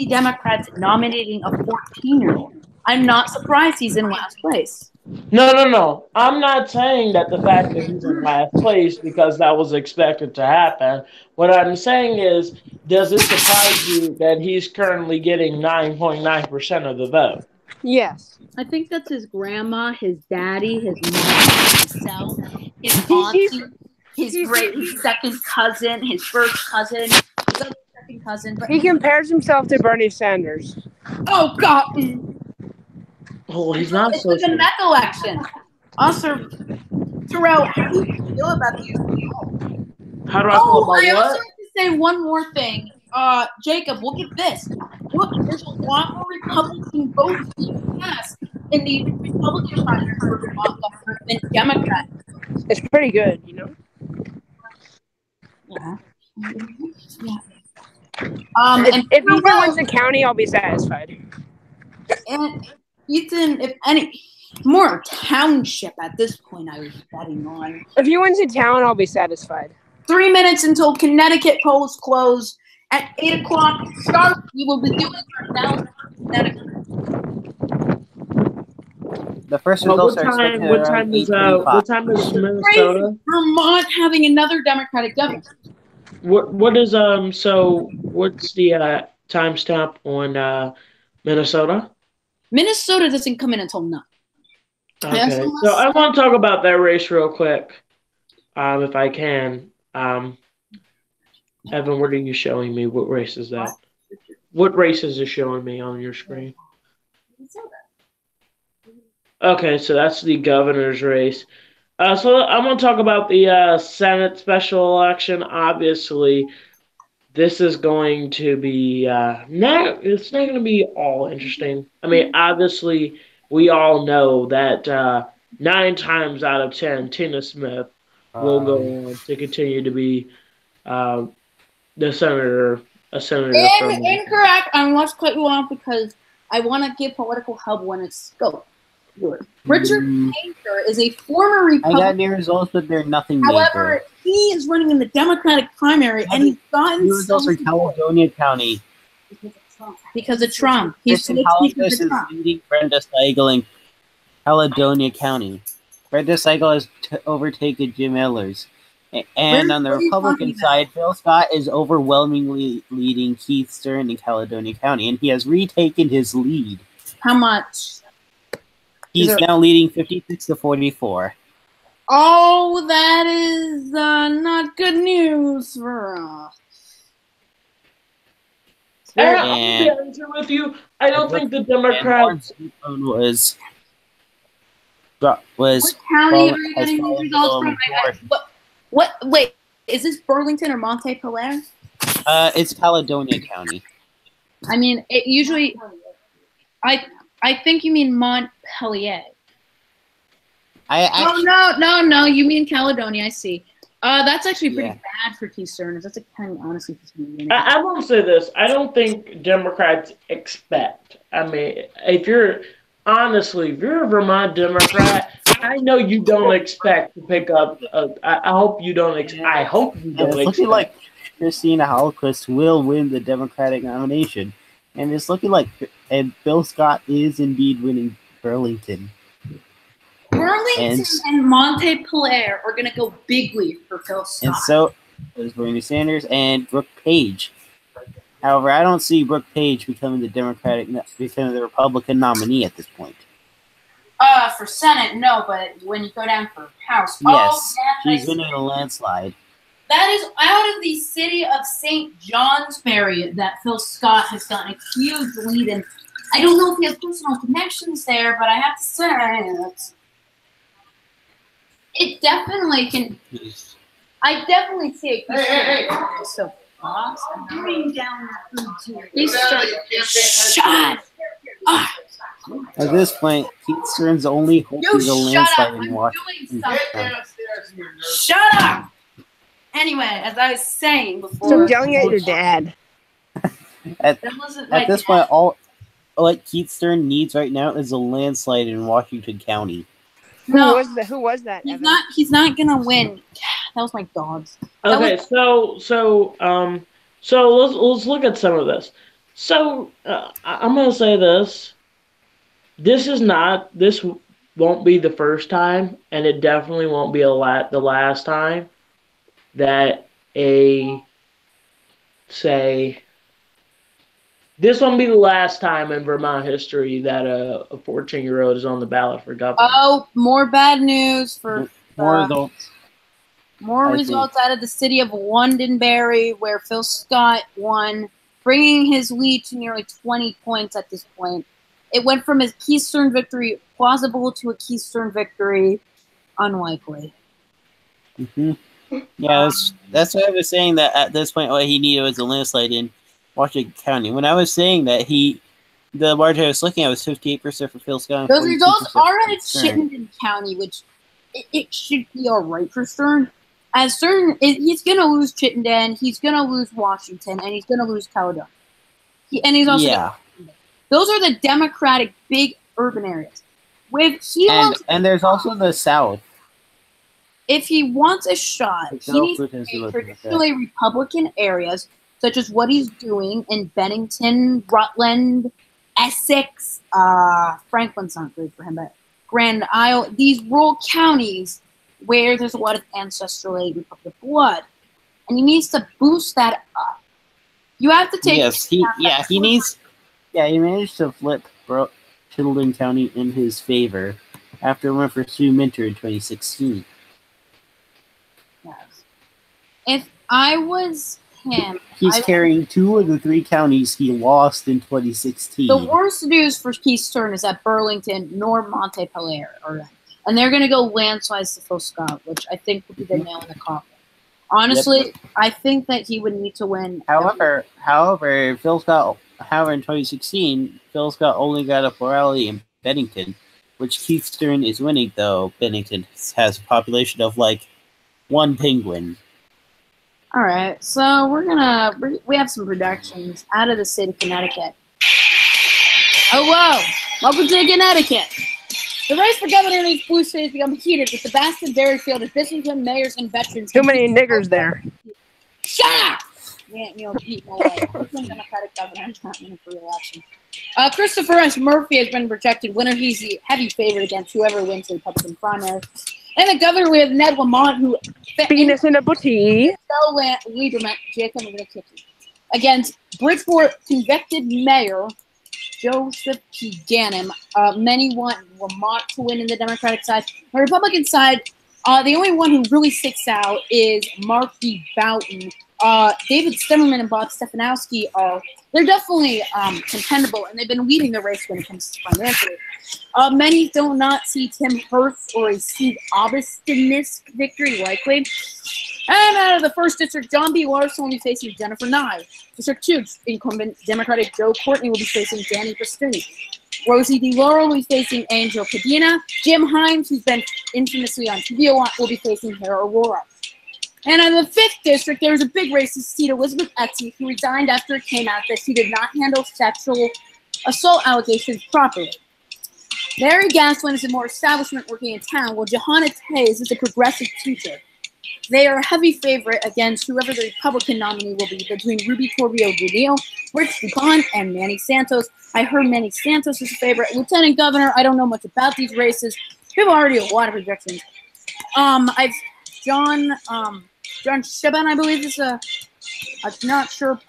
Democrats nominating a 14-year-old. I'm not surprised he's in last place. No. I'm not saying that the fact that he's in last place because that was expected to happen. What I'm saying is, does it surprise you that he's currently getting 9.9% of the vote? Yes. I think that's his grandma, his daddy, his mom, himself, his auntie, his second cousin, his first cousin, his other second cousin. But He compares himself to Bernie Sanders. oh God! Oh, he's not It's so. like a mech election. Also, Terrell, how do you feel about these? How do I feel about I also what? have to say one more thing. Jacob, look at this. Look, there's a lot more Republican votes being cast in the Republican primary for Vermont governor than Democrat. It's pretty good, you know. Yeah. If Ethan wins the county, I'll be satisfied. And Ethan, if any more township at this point, I was betting on. If he wins the town, I'll be satisfied. 3 minutes until Connecticut polls close. At 8 o'clock sharp, we will be doing our analysis of Connecticut. The first results are expected around 8:25. What time is Minnesota? Vermont having another Democratic governor. What is so what's the timestamp on Minnesota? Minnesota doesn't come in until 9. Okay, so I want to talk about that race real quick, if I can. Evan, what are you showing me? What race is that? What race is it showing me on your screen? Okay, so that's the governor's race. So I'm going to talk about the Senate special election. Obviously, this is going to be it's not going to be all interesting. I mean, obviously, we all know that 9 times out of 10, Tina Smith will go on to continue to be a senator from Incorrect. I must cut you off because I want to give political hub when it's scope. Richard Painter is a former Republican. I got the results, but they're nothing However, major. he is running in the Democratic primary, and he's gotten The results are Caledonia County. because of Trump. He's Kristen Hollis is leading Brenda Seigel in Caledonia County. Brenda Seigel has overtaken Jim Ehlers. And on the Republican side, Phil Scott is overwhelmingly leading Keith Stern in Caledonia County, and he has retaken his lead. How much? He's now leading 56-44. Oh, that is not good news for us. I'll be honest with you. I don't think the Democrats was what county are you getting these results from? What? Wait, is this Burlington or Montpelier? It's Caledonia County. I mean, it usually. I think you mean Montpelier. No. You mean Caledonia. I see. That's actually pretty bad for Keith Stern. That's a kind of honestly. I won't say this. I don't think Democrats expect. I mean, if you're a Vermont Democrat, I know you don't expect to pick up. I hope you don't. I hope you don't. It's looking like Christina Hallquist will win the Democratic nomination, and it's looking like Bill Scott is indeed winning Burlington. Burlington and Montpelier are going to go bigly for Phil Scott. And so there's Bernie Sanders and Brooke Page. However, I don't see Brooke Page becoming the Republican nominee at this point. For Senate, no, but when you go down for House, yes, she's winning a landslide. That is out of the city of St. Johnsbury that Phil Scott has gotten a huge lead in. I don't know if he has personal connections there, but I have to say it definitely can. I definitely see it. Hey. So awesome. Bring down the food too. He's shut. At this point, Keith Stearns' only hope You is a shut up! landslide I'm in doing Washington. something. Shut up! Anyway, as I was saying before, So yelling at your dad. At that wasn't my this dad. point, all what Keith Stearns needs right now is a landslide in Washington County. No. Who was that? He's Evan? not. He's not gonna win. That was my dogs. Okay, so let's look at some of this. So I'm gonna say this. This won't be the first time, and it definitely won't be the last time that this won't be the last time in Vermont history that a 14-year-old is on the ballot for governor. Oh, more bad news for More results. More results out of the city of Londonderry, where Phil Scott won, bringing his lead to nearly 20 points at this point. It went from a Keith Stearns victory plausible to a Keith Stearns victory unlikely. Mm-hmm. Yeah, that's what I was saying, that at this point what he needed was a landslide in Washington County. When I was saying that the margin I was looking at was 58% for Phil Scott. Those results are in Chittenden County, which it should be all right for Stearns. As Stearns, he's going to lose Chittenden, he's going to lose Washington, and he's going to lose Caledonia. He's also those are the Democratic big urban areas. And there's also the South. If he wants a shot, he needs to take traditionally Republican areas, such as what he's doing in Bennington, Rutland, Essex, Franklin's not good for him, but Grand Isle, these rural counties where there's a lot of ancestrally Republican blood. And he needs to boost that up. You have to take... he managed to flip Chittenden County in his favor after a win for Sue Minter in 2016. Yes. If I was him... He's carrying 2 of the 3 counties he lost in 2016. The worst news for Keith Stearns is that Burlington nor Montpelier are in. And they're going to go landslides to Phil Scott, which I think would be the nail in the coffin. Honestly, I think that he would need to win. However, in 2016, Phil Scott only got a plurality in Bennington, which Keith Stearns is winning, though Bennington has a population of like 1 penguin. All right, so we have some predictions out of the state of Connecticut. Hello, welcome to Connecticut. The race for governor in these blue states become heated with the vast and varied field of businessmen, mayors, and veterans. Too many niggers there. Shut up! Pete Mulway. Democratic governor is not running for re-election. Christopher S. Murphy has been projected winner. He's the heavy favorite against whoever wins the Republican primary. And the governor, we have Ned Lamont, who... Venus in a boutique. Lieberman, Jacob against Bridgeport convicted mayor Joseph P. Ganim. Many want Lamont to win in the Democratic side. On the Republican side, the only one who really sticks out is Mark B. Boughton. David Stemmerman and Bob Stefanowski they're definitely contendable, and they've been leading the race when it comes to financially. Many do not see Tim Hurst or a Steve Augustinus victory likely. And out of the 1st District, John B. Larson will be facing Jennifer Nye. District 2, incumbent Democratic Joe Courtney will be facing Danny Pastuni. Rosie DeLauro will be facing Angel Cadena. Jim Himes, who's been infamously on TV a lot, will be facing Hera Aurora. And in the 5th District, there was a big race to seat Elizabeth Etsy, who resigned after it came out that she did not handle sexual assault allegations properly. Mary Gaslin is a more establishment working in town, while Johanna Tays is a progressive teacher. They are a heavy favorite against whoever the Republican nominee will be between Ruby Corbio Gudiel, Rich DuPont, and Manny Santos. I heard Manny Santos is a favorite. Lieutenant Governor, I don't know much about these races. We have already a lot of projections. John Shiban, I believe, is I'm not sure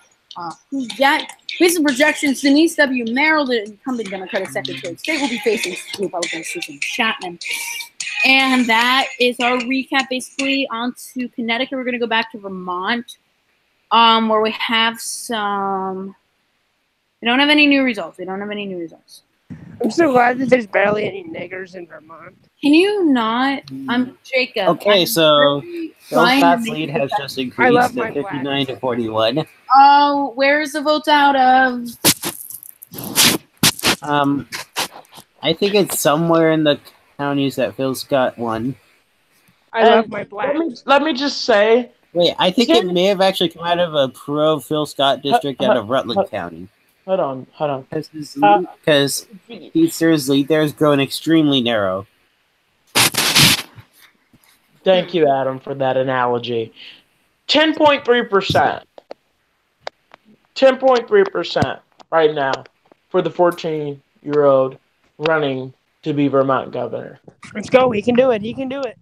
who's yet. With some projections, Denise W. Merrill, the incumbent Democratic Secretary of State, will be facing Republican Susan Chapman. And that is our recap, basically, on to Connecticut. We're going to go back to Vermont, where we have some... We don't have any new results. I'm so glad that there's barely any niggers in Vermont. Can you not? I'm Jacob. Okay, so Phil Scott's lead has just increased to 59 to 41. Oh, where's the votes out of? I think it's somewhere in the counties that Phil Scott won. I love my black. Let me just say. Wait, I think it may have actually come out of a pro Phil Scott district out of Rutland County. Hold on. Because Keith's lead there is growing extremely narrow. Thank you, Adam, for that analogy. 10.3%. 10.3% right now for the 14-year-old running to be Vermont governor. Let's go. He can do it. He can do it.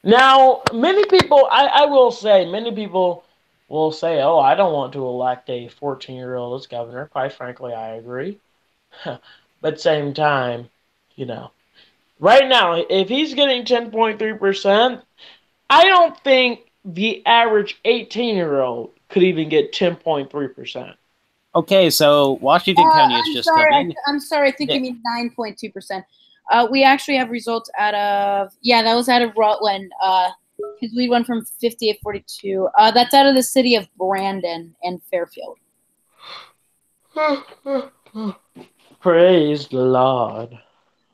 Now, many people, I will say, many people will say, oh, I don't want to elect a 14-year-old as governor. Quite frankly, I agree. But at the same time, you know, right now, if he's getting 10.3%, I don't think the average 18-year-old could even get 10.3%. Okay, so Washington County is just coming. I'm sorry, I think you mean 9.2%. We actually have results out of, that was out of Rutland. His lead went from 58-42. That's out of the city of Brandon and Fairfield. Praise the Lord.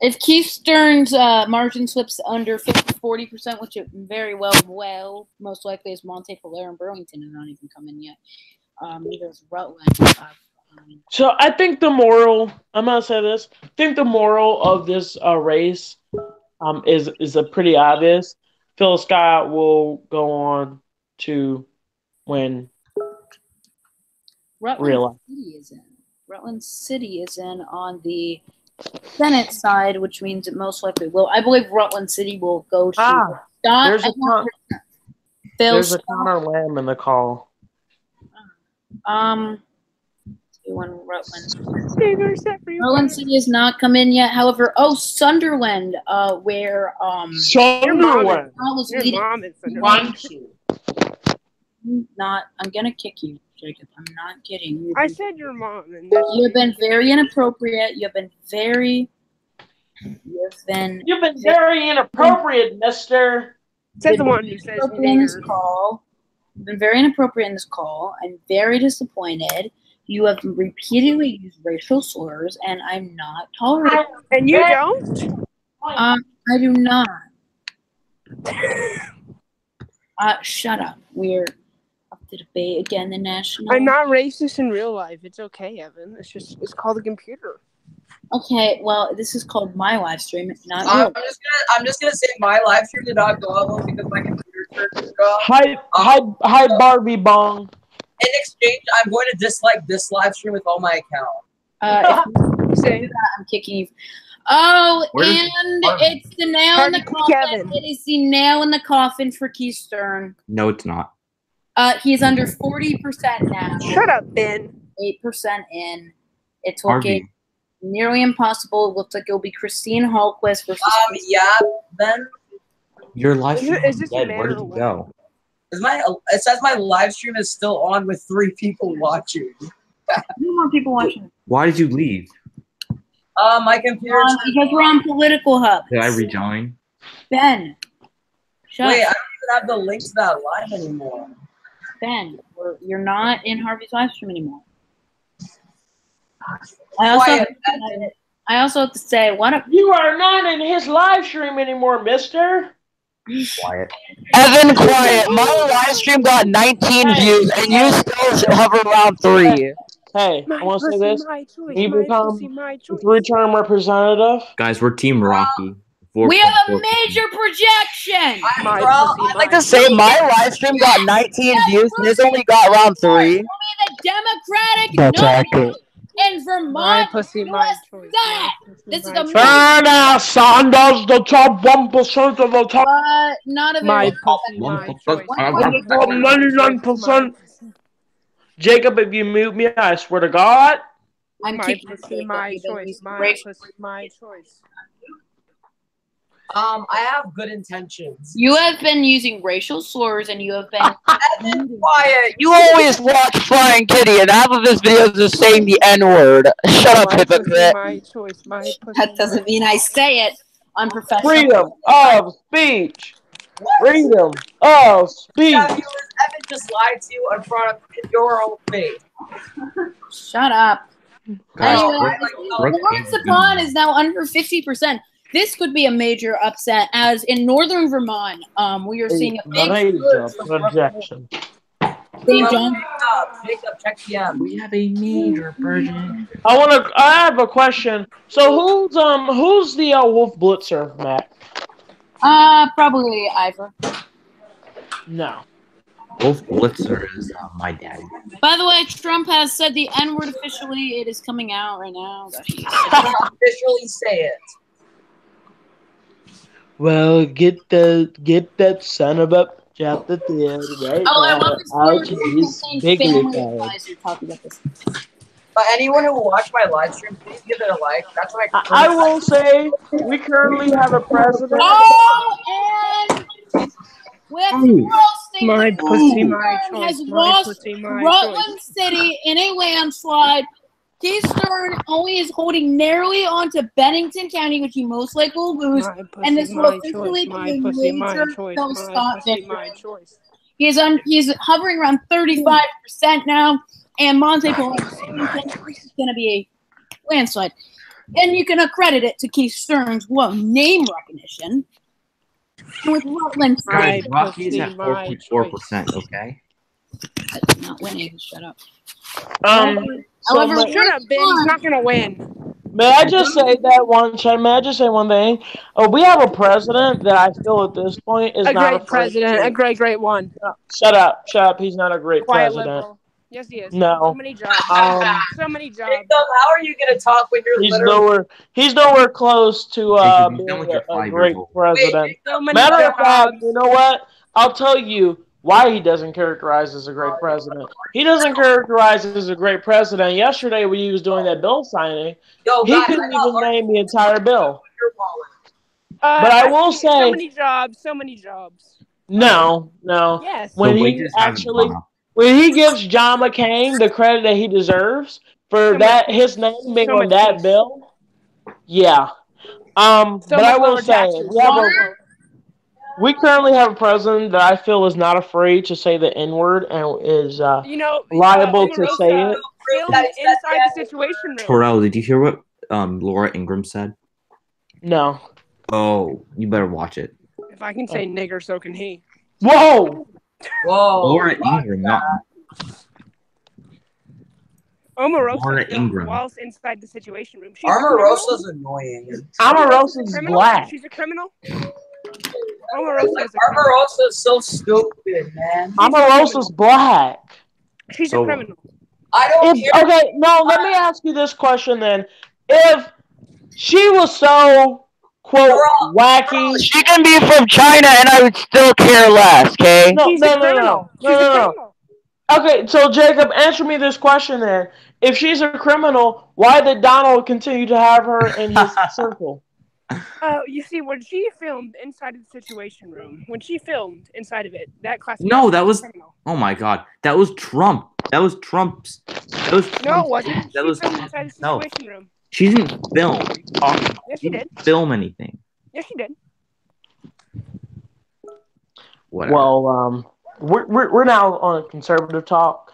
If Keith Stern's margin slips under 40%, which it very well, most likely is Montefiore and Burlington have not even come in yet. Neither is Rutland. So I think the moral, I'm going to say this, I think the moral of this race is a pretty obvious. Phil Scott will go on to win. Rutland City is in on the Senate side, which means it most likely will. I believe Rutland City will go to Scott. There's a Connor Lamb in the call. Rutland City has not come in yet. However, Sunderland, where Sunderland was leading. I'm gonna kick you, Jacob. I'm not kidding. I said your mom. You have been very inappropriate. You've been very inappropriate, mister. Says the one who says in this call. You've been very inappropriate in this call. I'm very disappointed. You have repeatedly used racial slurs, and I'm not tolerating. And you don't? I do not. Shut up. We're up to debate again. The national. I'm not racist in real life. It's okay, Evan. It's called a computer. Okay, well, this is called my live stream, not yours. I'm just gonna say my live stream did not go up because my computer turned off. Hi, Barbie Bong. In exchange, I'm going to dislike this live stream with all my accounts. If you say that, I'm kicking you. It's the nail in the coffin. It is the nail in the coffin for Keith Stern. No, it's not. He's under 40% now. Shut up, Ben. 8% in. It's looking nearly impossible. It looks like it'll be Christine Hallquist versus. Ben. Your live stream is this dead. Where did you go? It says my live stream is still on with 3 people watching. No more people watching. Why did you leave? My computer. Because we're on Political Hub. Did I rejoin? Ben. Wait, I don't even have the link to that live anymore. Ben, you're not in Harvey's live stream anymore. I also have to say, you are not in his live stream anymore, mister. Quiet. Evan, quiet. My live stream got 19 views, and you still hover around 3. Hey, I want to say this. You become a 3-term representative. Guys, we're Team Rocky. We have a major projection. I'd like to say my live stream got 19 views, and it's only got around 3. The Democratic nominee in Vermont. This is a Bernie Sanders, the top 1% of the top. Not a my choice. 99%. Jacob, if you mute me, I swear to God. I'm kicking my choice. My choice. I have good intentions. You have been using racial slurs, and you have been quiet. You always watch Flying Kitty, and half of his videos is saying the N-word. Shut up, hypocrite. My choice. That doesn't mean I say it. Unprofessional. Freedom of speech. Freedom of speech. Evan just lied to you in front of your own face. Shut up. Guys, Anyway, Brooke Lawrence is Upon beating is now under 50%. This could be a major upset, as in northern Vermont, we are seeing a big Major surge of Brooke. projection. St. John. Jacob, check PM. We have a major projection. I have a question. So who's the Wolf Blitzer, Matt? Probably Ivor. No. Wolf Blitzer is my daddy. By the way, Trump has said the N-word officially. It is coming out right now. Officially say it. Well, get that son of a chapter right Oh, I now. love this Out word. his bigly Family fired. advisor talking about this. But anyone who watched my live stream, please give it a like. That's what I will say we currently have a president. Oh, and with roasting, My pussy, my Stern has choice. My lost pussy, my Rutland choice. City in a landslide. Keith Stern only is holding narrowly onto Bennington County, which he most likely will lose. My pussy, And this will my officially choice. be My a pussy, my major choice. no My stop pussy, victory. my choice. He's hovering around 35% now, and Monte Polo is going to be a landslide. And you can accredit it to Keith Stern's name recognition. And with Rutland, Guys, My Rocky's at pussy, my 4.4%, okay? that's not winning. Shut up. So Shut up, Ben. He's not gonna win. may I just say one thing? We have a president that I feel at this point is A not great president. A great one. Shut up. He's not a great Quiet president. liberal. Yes, he is. No. So many jobs. So many jobs. Jacob, how are you gonna talk when you're He's nowhere close to Jacob, you being sound like you're a 5 great years old. president. So many Matter of fact, jobs. you know what? I'll tell you why he doesn't characterize as a great president. He doesn't characterize as a great president. Yesterday, when he was doing that bill signing, he couldn't even name the entire bill. But I will say, so many jobs. So many jobs. no. Yes. When The he wages haven't gone up. when he gives John McCain the credit that he deserves for his name being on that bill, yeah. But I will say we currently have a president that I feel is not afraid to say the N-word and is liable to say it. Inside the situation room. Terrell, did you hear what Laura Ingraham said? No. Oh, you better watch it. If I can say nigger, so can he. Whoa! Laura Ingraham, not Laura Ingraham. Whilst inside the situation room. Omarosa's annoying. Omarosa's black. She's a criminal. Omarosa's so stupid, man. Omarosa's black. She's a criminal. I don't care. Okay, no, let me ask you this question then. If she was so, quote, wacky. She can be from China and I would still care less, okay? No. Okay, so Jacob, answer me this question then. If she's a criminal, why did Donald continue to have her in his circle? You see, when she filmed inside of the situation room, that class. No, that was. Oh my God, that was Trump. That was Trump's. No, it wasn't. That was filmed inside the situation room. She didn't film. Yes, she did. Film anything. Yes, she did. Whatever. Well, we're now on a conservative talk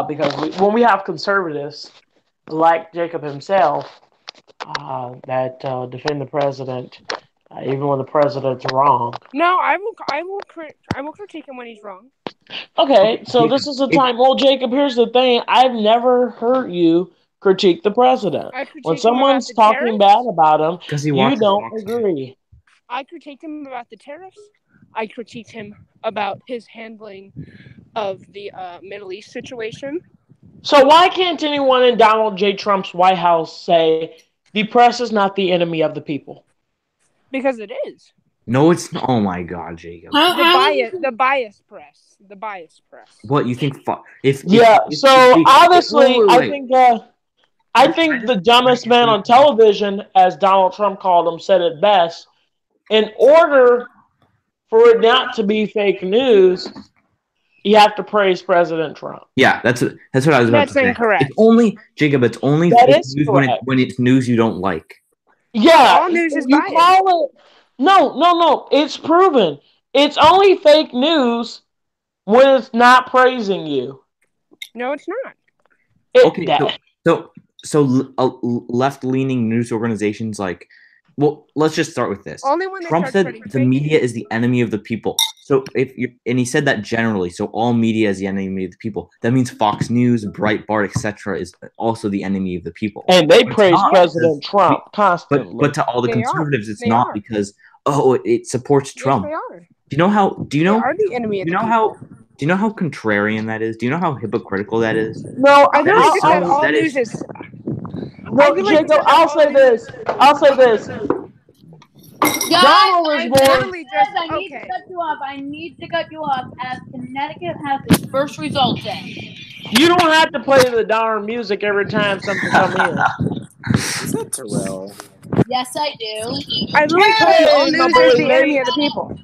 because when we have conservatives like Jacob himself that defend the president even when the president's wrong. No, I will critique him when he's wrong. Okay, so this is the time. Well, Jacob, here's the thing. I've never heard you critique the president. When someone's talking bad about him, you don't agree. I critiqued him about the tariffs. I critiqued him about his handling of the Middle East situation. So why can't anyone in Donald J. Trump's White House say the press is not the enemy of the people? Because it is. No, it's not. Oh my God, Jacob. The bias press. What you think? Obviously, I think the dumbest man on television, as Donald Trump called him, said it best. In order for it not to be fake news, you have to praise President Trump. Yeah, that's what I was about to say. That's incorrect. It's only Jacob. It's only That fake is news when it's news you don't like. Yeah, all news is you biased. call it. No. It's proven. It's only fake news when it's not praising you. No, it's not. left-leaning news organizations like, well, let's just start with this. Only when they Trump start said spreading the fake media news. is the enemy of the people. So and he said that generally. So all media is the enemy of the people. That means Fox News, Breitbart, etc. is also the enemy of the people. And they But it's praise not President because- Trump constantly. But to all the They are. conservatives, it's They not are. because it supports Trump. Yes, they are. Do you know how? Do you They know? are the enemy of Do you the know people. how? Do you know how contrarian that is? Do you know how hypocritical that is? No, I really just said so- all that is- news is. No, Jacob, I'll say this. I'll say this. Donald was I born. literally just I need to okay. cut you off. I need to cut you off as Connecticut has its first results in. You don't have to play the darn music every time something comes in. Is that Terrell? Yes, I do. I literally told you all Hey, my news boy is the Nate. enemy of the people.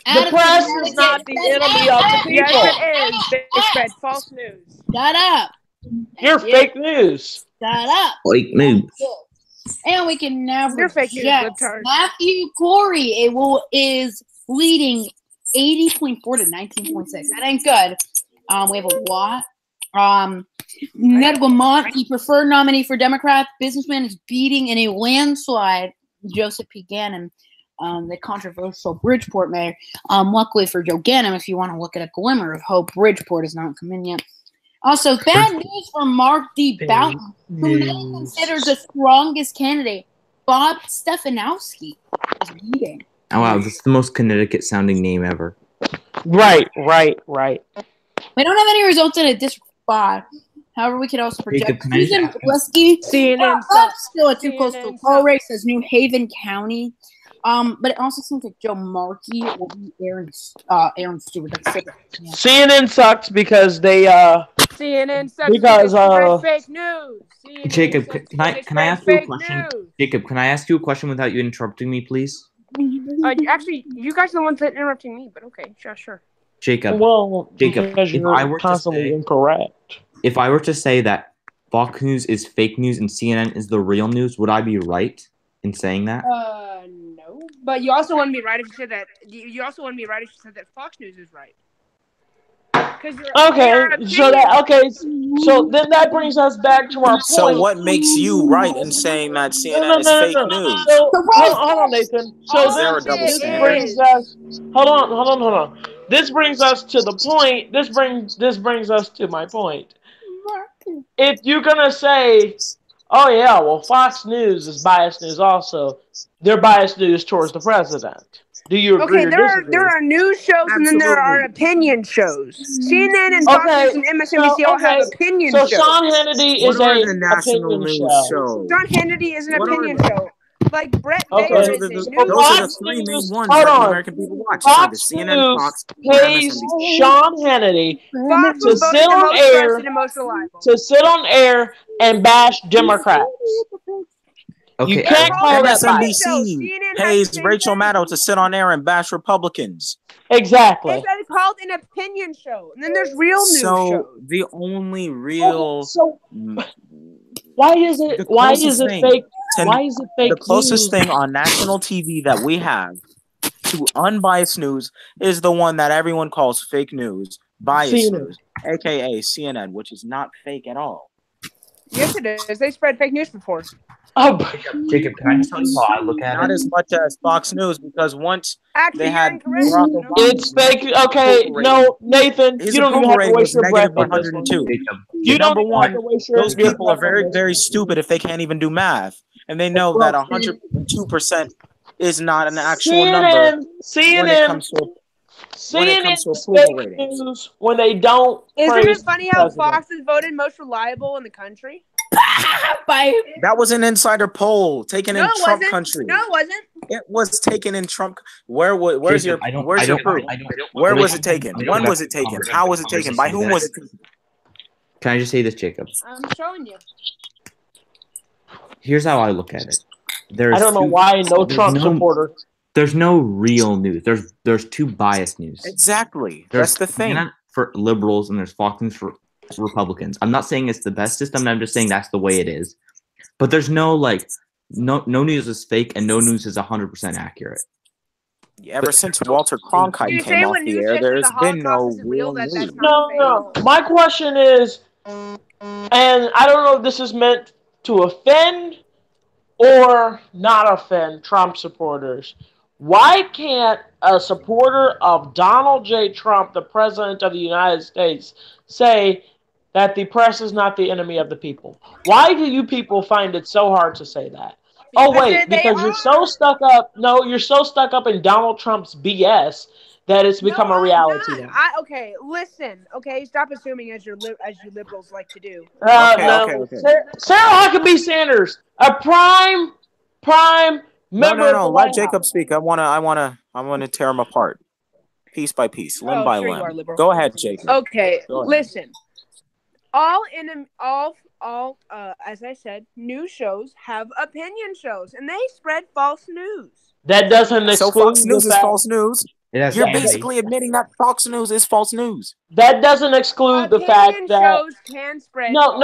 The press is not the enemy of the Yes, people. it is. They spread false news. Shut up. You're fake news. Shut up. Fake news. And we can now You're fake news, project libtard. Matthew Corey is leading 80.4 to 19.6. That ain't good. We have a lot. Ned Lamont, the preferred nominee for Democrats, businessman, is beating in a landslide Joseph P. Gannon, the controversial Bridgeport mayor. Luckily for Joe Gannon, if you want to look at a glimmer of hope, Bridgeport has not come in yet. Also, bad news for Mark D. Boughton, who many consider the strongest candidate. Bob Stefanowski is leading. Oh wow, this is the most Connecticut-sounding name ever. Right. We don't have any results in a District 5. However, we can also project Jacob, can I just Susan ask you- Wesky CNN up still at too close to a CNN poll race as New Haven County. But it also seems like Joe Markey will be Aaron Stewart. That's it. Yeah. CNN sucks because they CNN sucks Because, spread fake news. CNN Jacob, sucks can I because can I they ask you a spread question? fake news. Jacob, can I ask you a question without you interrupting me, please? Actually, you guys are the ones that interrupting me, but okay, sure. Jacob, well Jacob, because if I were you're to constantly say- incorrect. If I were to say that Fox News is fake news and CNN is the real news, would I be right in saying that? No. But you also wouldn't be right if you said that. You also wouldn't be right if you said that Fox News is right. Okay, so then that brings us back to our point. So what makes you right in saying that CNN is fake news? So hold on, Nathan. So Is there a double this standard? brings us. Hold on. This brings us to the point. This brings us to my point. If you're gonna say, "Oh yeah, well Fox News is biased news," also, they're biased news towards the president. Do you agree or disagree? there are news shows and then there are opinion shows. CNN and Fox News and MSNBC all have opinion shows. So Sean Hannity is What are a the national opinion news show. shows? John Hannity is an What are opinion they? show. Like Brett Okay. Baer Those is are a the news Fox three main News- ones hold that the on. American people watch. It's like Fox CNN, News Fox, pays MSNBC. Sean Hannity Fox to was voted sit the on most air trusted and most reliable. and bash Democrats. Okay, You can't call that bias. MSNBC pays Rachel Maddow to sit on air and bash Republicans. Exactly. It's called an opinion show. And then there's real news So shows. the only real So why is it fake? Why is it fake the closest news? thing on national TV that we have to unbiased news is the one that everyone calls fake news, biased CNN. news, aka CNN, which is not fake at all. Yes, it is. They spread fake news before. Oh, Jacob, can I just tell you how I look at Not it? as much as Fox News, because once Actually, they had you're incorrect. Barack Obama, it's fake. Okay, no, Nathan, his you don't even approval have to rating waste was your breath negative on this one. 102. Jacob, You don't Number even one, have to waste your those breath people are on very, this very one. stupid if they can't even do math, and they know that 102% is not an actual number when it comes to approval fake ratings. news when they don't. Isn't praise it funny the how president. Fox is voted most reliable in the country? That was an insider poll taken in No, it Trump wasn't. country. No, it wasn't. It was taken in Trump. Where's Jacob, your proof? Where was it taken? When was it taken? How was it taken? By whom was it taken? Can I just say this, Jacob? I'm showing you. Here's how I look at it. I don't know why no Trump supporter. There's no real news. There's two biased news. Exactly. There's That's the thing. CNN for liberals and there's Fox News for Republicans. I'm not saying it's the best system. I'm just saying that's the way it is. But there's no news is fake and no news is 100% accurate. Ever since Walter Cronkite came off the air, there's been no real news. No. My question is, and I don't know if this is meant to offend or not offend Trump supporters. Why can't a supporter of Donald J. Trump, the President of the United States, say that the press is not the enemy of the people? Why do you people find it so hard to say that? Oh, wait, because you're so stuck up. No, you're so stuck up in Donald Trump's BS that it's become a reality now. Okay, listen. Okay, stop assuming as you liberals like to do. No. Sarah Huckabee Sanders, a prime member of the White Let Jacob speak. I wanna tear him apart, piece by piece, limb by sure limb. you are, liberal. Go ahead, Jacob. Okay, Go ahead. listen. As I said, news shows have opinion shows, and they spread false news. That doesn't exclude Fox News is false news. You're Andy. basically admitting that Fox News is false news. That doesn't exclude the fact that shows can spread. No.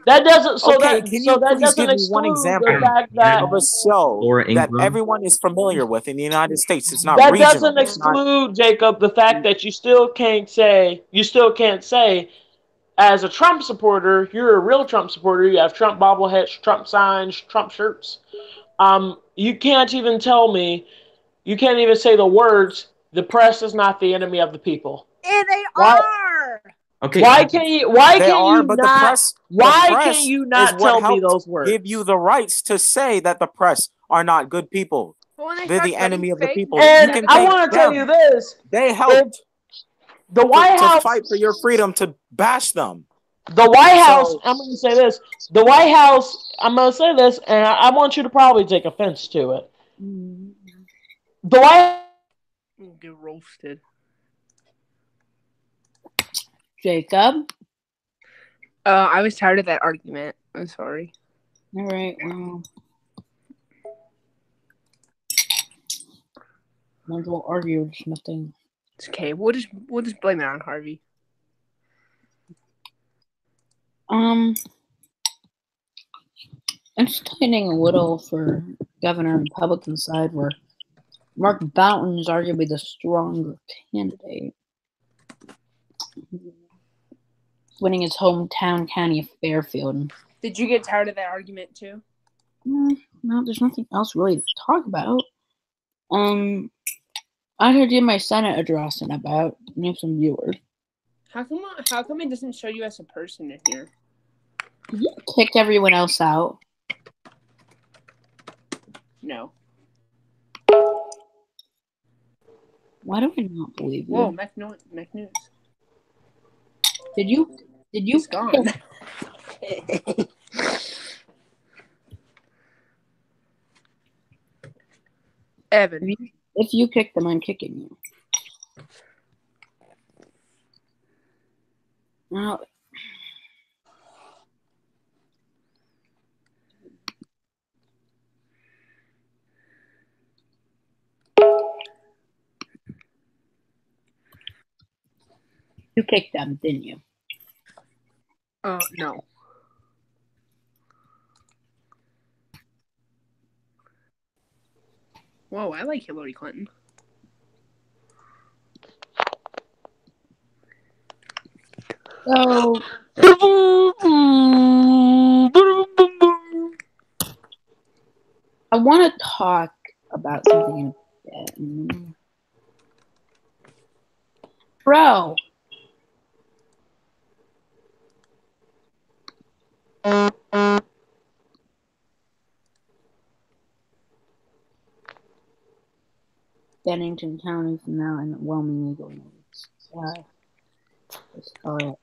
That doesn't. So Okay, that can so you that please doesn't give me exclude one example the fact that of a show Laura that Ingraham. everyone is familiar with in the United States? It's not that regional. doesn't It's not- exclude, Jacob, the fact that you still can't say as a Trump supporter, you're a real Trump supporter. You have Trump bobbleheads, Trump signs, Trump shirts. You can't even tell me. You can't even say the words. The press is not the enemy of the people. And they are. Okay. Why can't you? Why can't you but not? the press, Why the press can't you is not what tell me helped those words? give you the rights to say that the press are not good people. They're the enemy of the people. And you can I want to tell you this: they helped the White House to fight for your freedom to bash them. The White House. I'm going to say this: the White House. I'm going to say this, and I want you to probably take offense to it. The White. We'll get roasted. Jacob? I was tired of that argument. I'm sorry. All right, well. Might as well argue, it's nothing. It's okay. We'll just blame it on Harvey. Entertaining a little for governor Republican side where Mark Boughton is arguably the stronger candidate. Winning his hometown county of Fairfield. Did you get tired of that argument too? No, there's nothing else really to talk about. I heard you my Senate address in about name some viewers. How come it doesn't show you as a person in here? You kicked everyone else out. No. Why do I not believe you? Whoa, Mac News. Did you? It's gone. Evan. If you kick them, I'm kicking you. Now, you kicked them, didn't you? No. Whoa, I like Hillary Clinton. So, I want to talk about something in a bit. Bro. Bennington County from now and overwhelmingly going south. Let's call it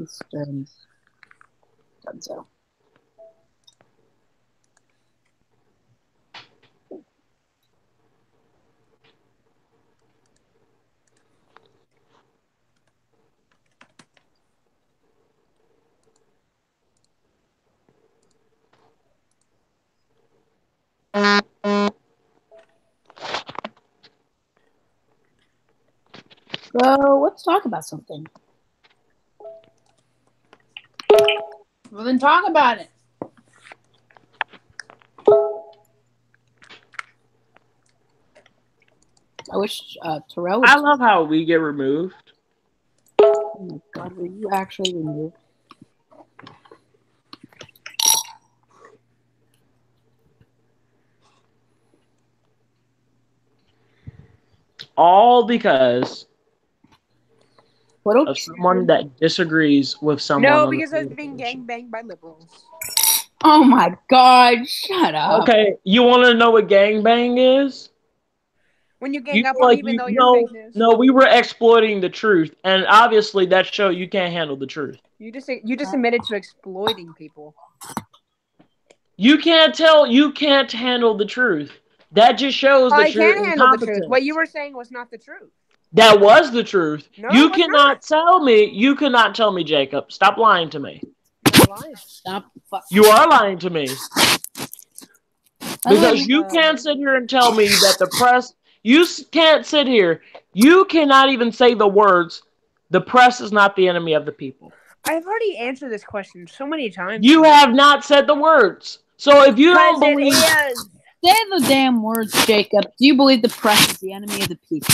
Eastern Dunzo. So let's talk about something. Well, then talk about it. I wish Terrell would. I love how we get removed. Oh my God, were you actually removed? all because What of someone that disagrees with someone. No, on the because I was being political issue. gangbanged by liberals. Oh my God! Shut up. Okay, you want to know what gangbang is? When you gang up on even though you're fake news. No, we were exploiting the truth, and obviously that show you can't handle the truth. You just admitted to exploiting people. You can't handle the truth. That just shows that you're I can handle the truth. incompetent. What you were saying was not the truth. That was the truth. No, you it was cannot not. tell me. You cannot tell me, Jacob. Stop lying to me. I'm not lying. Stop. You are lying to me. Because you can't sit here and tell me that the press. You can't sit here. You cannot even say the words. The press is not the enemy of the people. I've already answered this question so many times. You have not said the words. So if you don't believe, it is. Say the damn words, Jacob. Do you believe the press is the enemy of the people?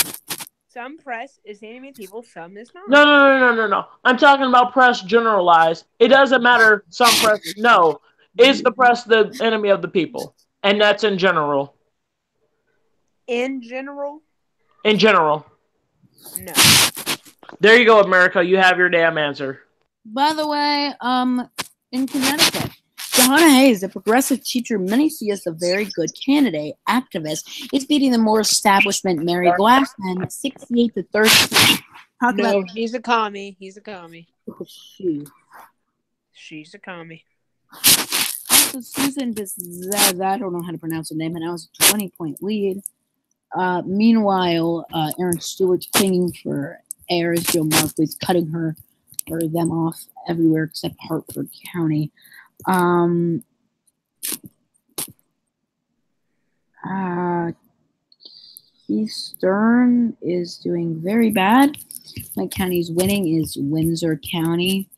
Some press is the enemy of people, some is not. No. I'm talking about press generalized. It doesn't matter. Some press. No, is the press the enemy of the people? And that's in general. In general? In general. No. There you go, America. You have your damn answer. By the way, in Connecticut, Johanna Hayes, the progressive teacher many see as a very good candidate, activist, is beating the more establishment Mary Glassman 68 to 13. No, he's a commie. He's a commie. She. She's a commie. Also, Susan Bizaz, I don't know how to pronounce her name, and I was a 20-point lead. Meanwhile, Aaron Stewart's pinging for heirs. Joe Markley's cutting her or them off everywhere except Hartford County. Keith Stern is doing very bad. My county's winning is Windsor County.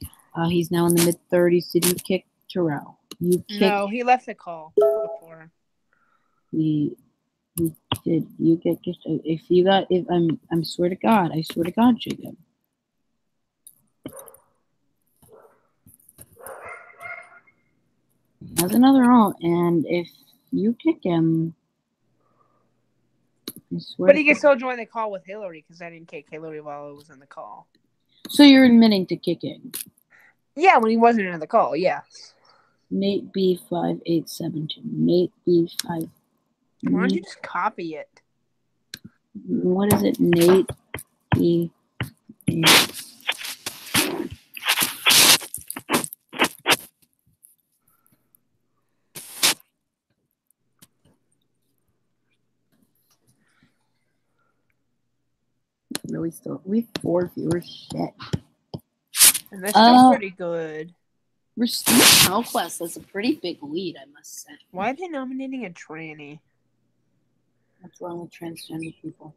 He's now in the mid-30s. Did you kick Terrell? No, he left the call before. He did. You get if I'm swear to God, Jacob. That's another all, and if you kick him, I swear. But he can still join the call with Hillary because I didn't kick Hillary while I was in the call. So you're admitting to kicking? Yeah, when he wasn't in the call, yes. Nate B5872. Nate B5. Why don't you just copy it? What is it? Nate B. Really still we have 4 viewers. Shit. And that's still pretty good. Restore Hellquest has a pretty big lead, I must say. Why are they nominating a tranny? What's wrong with transgender people?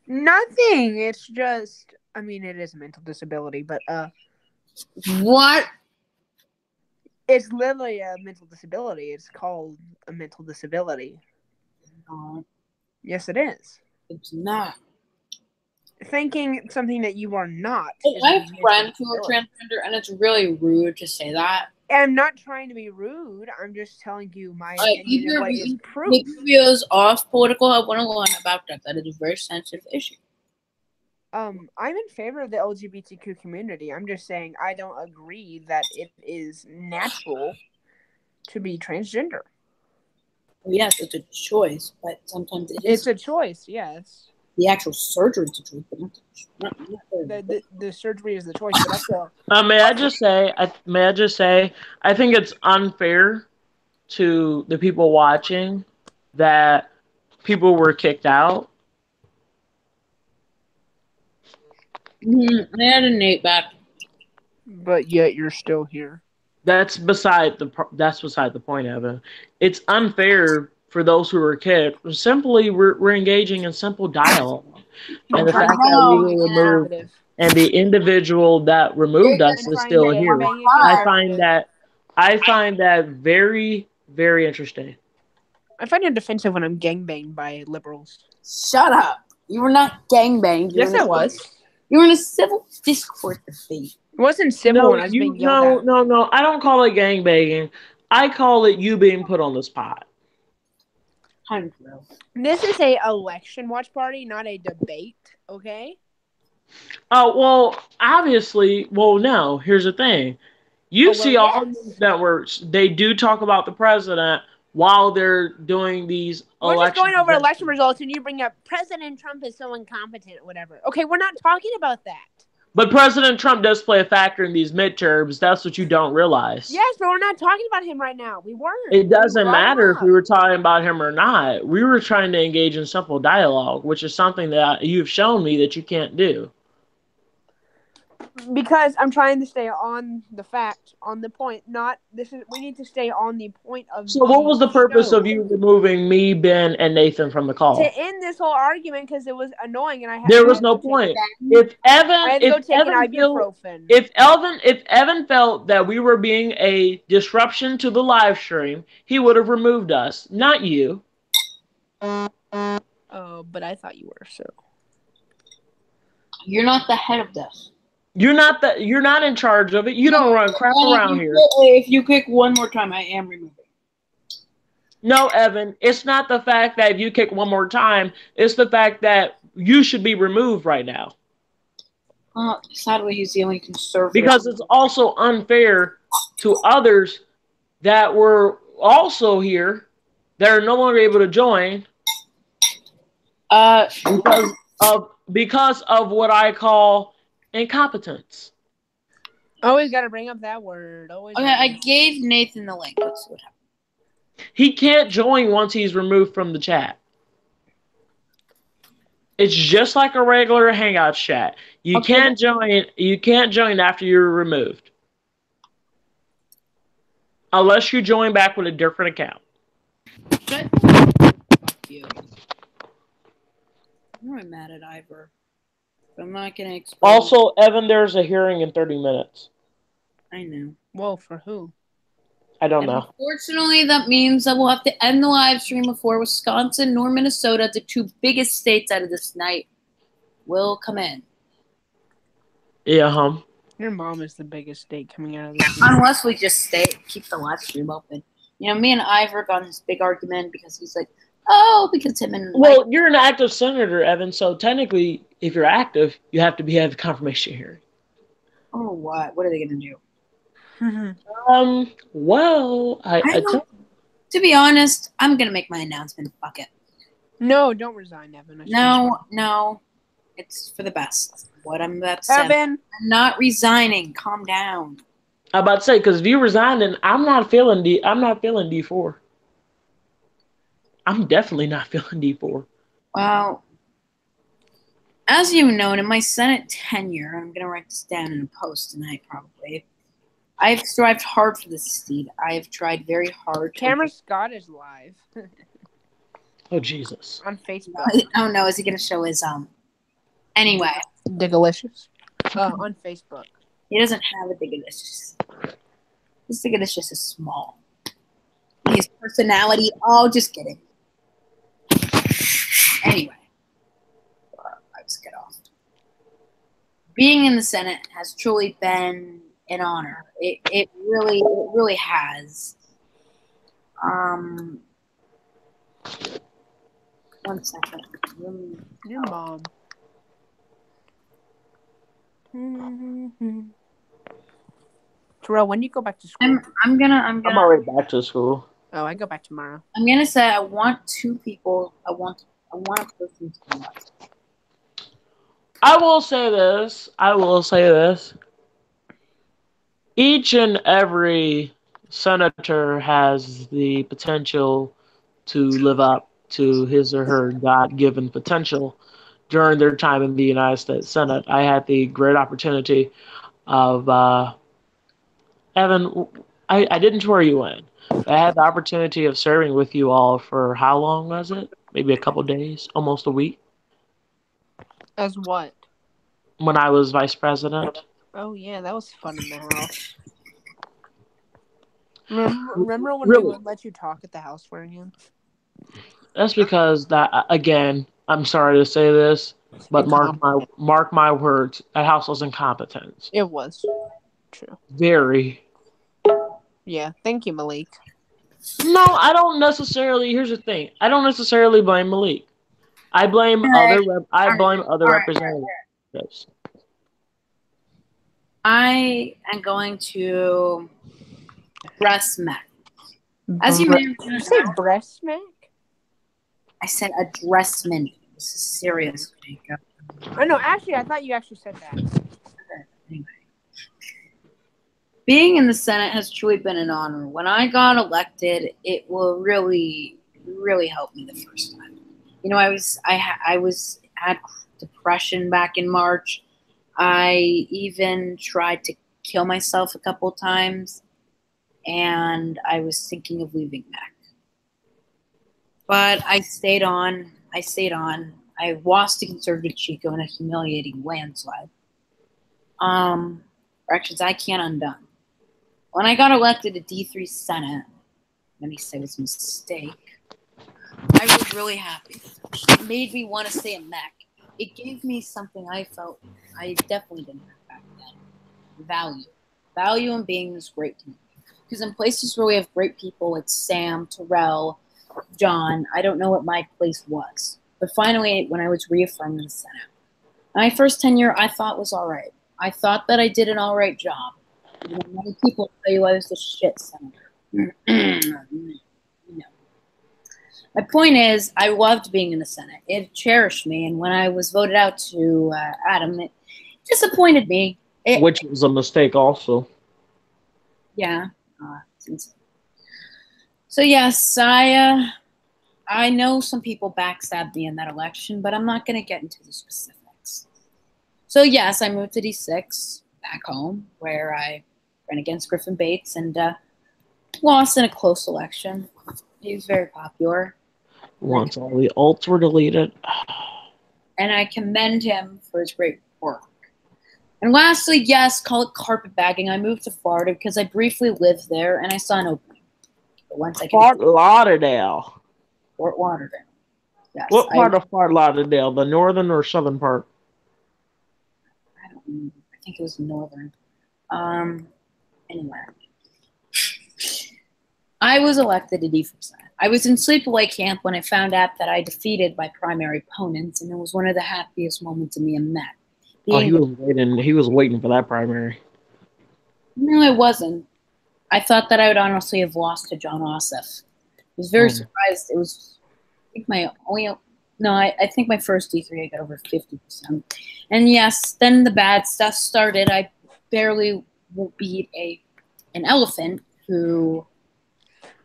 Nothing. It's just, I mean, it is a mental disability, but what? It's literally a mental disability. It's called a mental disability. Yes, it is. It's not. Thinking something that you are not. I have friends who are transgender, and it's really rude to say that. I'm not trying to be rude. I'm just telling you my opinion. What is proof. Make videos off political. I want to learn about that. That is a very sensitive issue. I'm in favor of the LGBTQ community. I'm just saying I don't agree that it is natural to be transgender. Yes, it's a choice, but sometimes it's a choice. Yes. The actual surgery is the choice, but not the surgery is the choice. But I feel. May I just say, I think it's unfair to the people watching that people were kicked out. I had a Nate back, but yet you're still here. That's beside the point, Evan. It's unfair for those who were kicked. Simply, we're engaging in simple dialogue, and the fact that we were removed and the individual that removed us is still here. I find that very, very interesting. I find it offensive when I'm gangbanged by liberals. Shut up! You were not gangbanged. Yes, I was. You were in a civil discourse debate. It wasn't civil when I was being yelled at. No. I don't call it gangbanging. I call it you being put on the spot. kind of true. This is a election watch party, not a debate. Okay. Oh, well, obviously, no, here's the thing. You see all these networks, they do talk about the president while they're doing these We're just election going over events. election results, and you bring up President Trump is so incompetent or whatever. Okay, we're not talking about that. But President Trump does play a factor in these midterms. That's what you don't realize. Yes, but we're not talking about him right now. We weren't. It doesn't We brought him matter if up. we were talking about him or not. We were trying to engage in simple dialogue, which is something that you've shown me that you can't do. Because I'm trying to stay on the fact, on the point. Not this is. We need to stay on the point of. So, what was the purpose of you removing me, Ben, and Nathan from the call? To end this whole argument because it was annoying and I had. There was no point. If Evan felt that we were being a disruption to the live stream, he would have removed us, not you. Oh, but I thought you were so. You're not the head of this. You're not in charge of it. You don't run crap around here. If you kick one more time, I am removing. No, Evan, it's not the fact that if you kick one more time, it's the fact that you should be removed right now. Sadly, he's the only conservative. Because it's also unfair to others that were also here that are no longer able to join. Because of what I call incompetence. Always got to bring up that word. Always. Okay, I gave Nathan the link. Let's see what happens. He can't join once he's removed from the chat. It's just like a regular Hangouts chat. You can't join. You can't join after you're removed, unless you join back with a different account. Fuck you. I'm really mad at Ivor. I'm not gonna explain. Also, Evan, there's a hearing in 30 minutes. I know. Whoa, for who? I don't know. Unfortunately, that means that we'll have to end the live stream before Wisconsin nor Minnesota, the two biggest states out of this night, will come in. Yeah, Your mom is the biggest state coming out of this. Unless we just keep the live stream open. You know, me and Ivor got in this big argument because he's like, because him and well, you're an active senator, Evan. So technically, if you're active, you have to have a confirmation hearing. Oh, what? What are they gonna do? Well, to be honest, I'm gonna make my announcement. Fuck it. No, don't resign, Evan. No, it's for the best. What I'm about to say. Evan, I'm not resigning. Calm down. I'm about to say, because if you resign, then I'm not feeling D4. I'm definitely not feeling D4. Well, as you know, in my Senate tenure, I'm gonna write this down in a post tonight, probably. I've strived hard for this seat. I have tried very hard. Cameron Scott is live. Oh, Jesus. On Facebook. Oh, no. Is he going to show his, Anyway. Digalicious? On Facebook. He doesn't have a Digalicious. His Digalicious is small. His personality. Oh, just kidding. Anyway. Let's get off. Being in the Senate has truly been an honor. It really has. 1 second. Your mom. Terrell, when do you go back to school? I'm already back to school. Oh, I go back tomorrow. I'm gonna say I want two people. I want a person to come up. I will say this. Each and every senator has the potential to live up to his or her God-given potential during their time in the United States Senate. I had the great opportunity of, Evan, I didn't swear you in. I had the opportunity of serving with you all for how long was it? Maybe a couple days, almost a week. As what? When I was vice president. Oh, yeah, that was fun in the house. Remember when Really? we would let you talk at the house for him? That's because again, I'm sorry to say this, but mark my words, that house was incompetent. It was. True. Very. Yeah, thank you, Malik. No, I don't necessarily. Here's the thing. I don't necessarily blame Malik. I blame other representatives. I am going to breast smack. As you may Did you say breast smack? I said addressment. This is serious, Jacob. Oh no, actually, I thought you actually said that. Anyway. Being in the Senate has truly been an honor. When I got elected, it will really, really help me the first time. You know, I had depression back in March. I even tried to kill myself a couple times, and I was thinking of leaving MEC. But I stayed on. I lost to conservative Chico in a humiliating landslide. Actions I can't undone. When I got elected to D3 Senate, many say it was a mistake, I was really happy. It made me want to stay in MEC. It gave me something I felt I definitely didn't have back then. Value. Value in being this great community. Because in places where we have great people like Sam, Terrell, John, I don't know what my place was. But finally, when I was reaffirmed in the Senate, my first tenure I thought was all right. I thought that I did an all right job. You know, many people tell you I was a shit senator. No. My point is, I loved being in the Senate. It cherished me, and when I was voted out to Adam, it disappointed me. Which was a mistake also. Yeah. So yes, I know some people backstabbed me in that election, but I'm not going to get into the specifics. So yes, I moved to D6 back home, where I ran against Griffin Bates and lost in a close election. He was very popular. Once all the alts were deleted. And I commend him for his great work. And lastly, yes, call it carpetbagging. I moved to Florida because I briefly lived there and I saw an opening. But once I Fort Lauderdale. Fort Lauderdale. Yes. What part of Fort Lauderdale? The northern or southern part? I don't remember. I think it was northern. Anyway. I was elected to D4 Senate. I was in sleepaway camp when I found out that I defeated my primary opponents, and it was one of the happiest moments of me and Matt. Oh, he was waiting for that primary. No, I wasn't. I thought that I would honestly have lost to John Ossoff. I was very surprised. It was, I think my first D3 I got over 50%. And yes, then the bad stuff started. I barely beat an elephant who.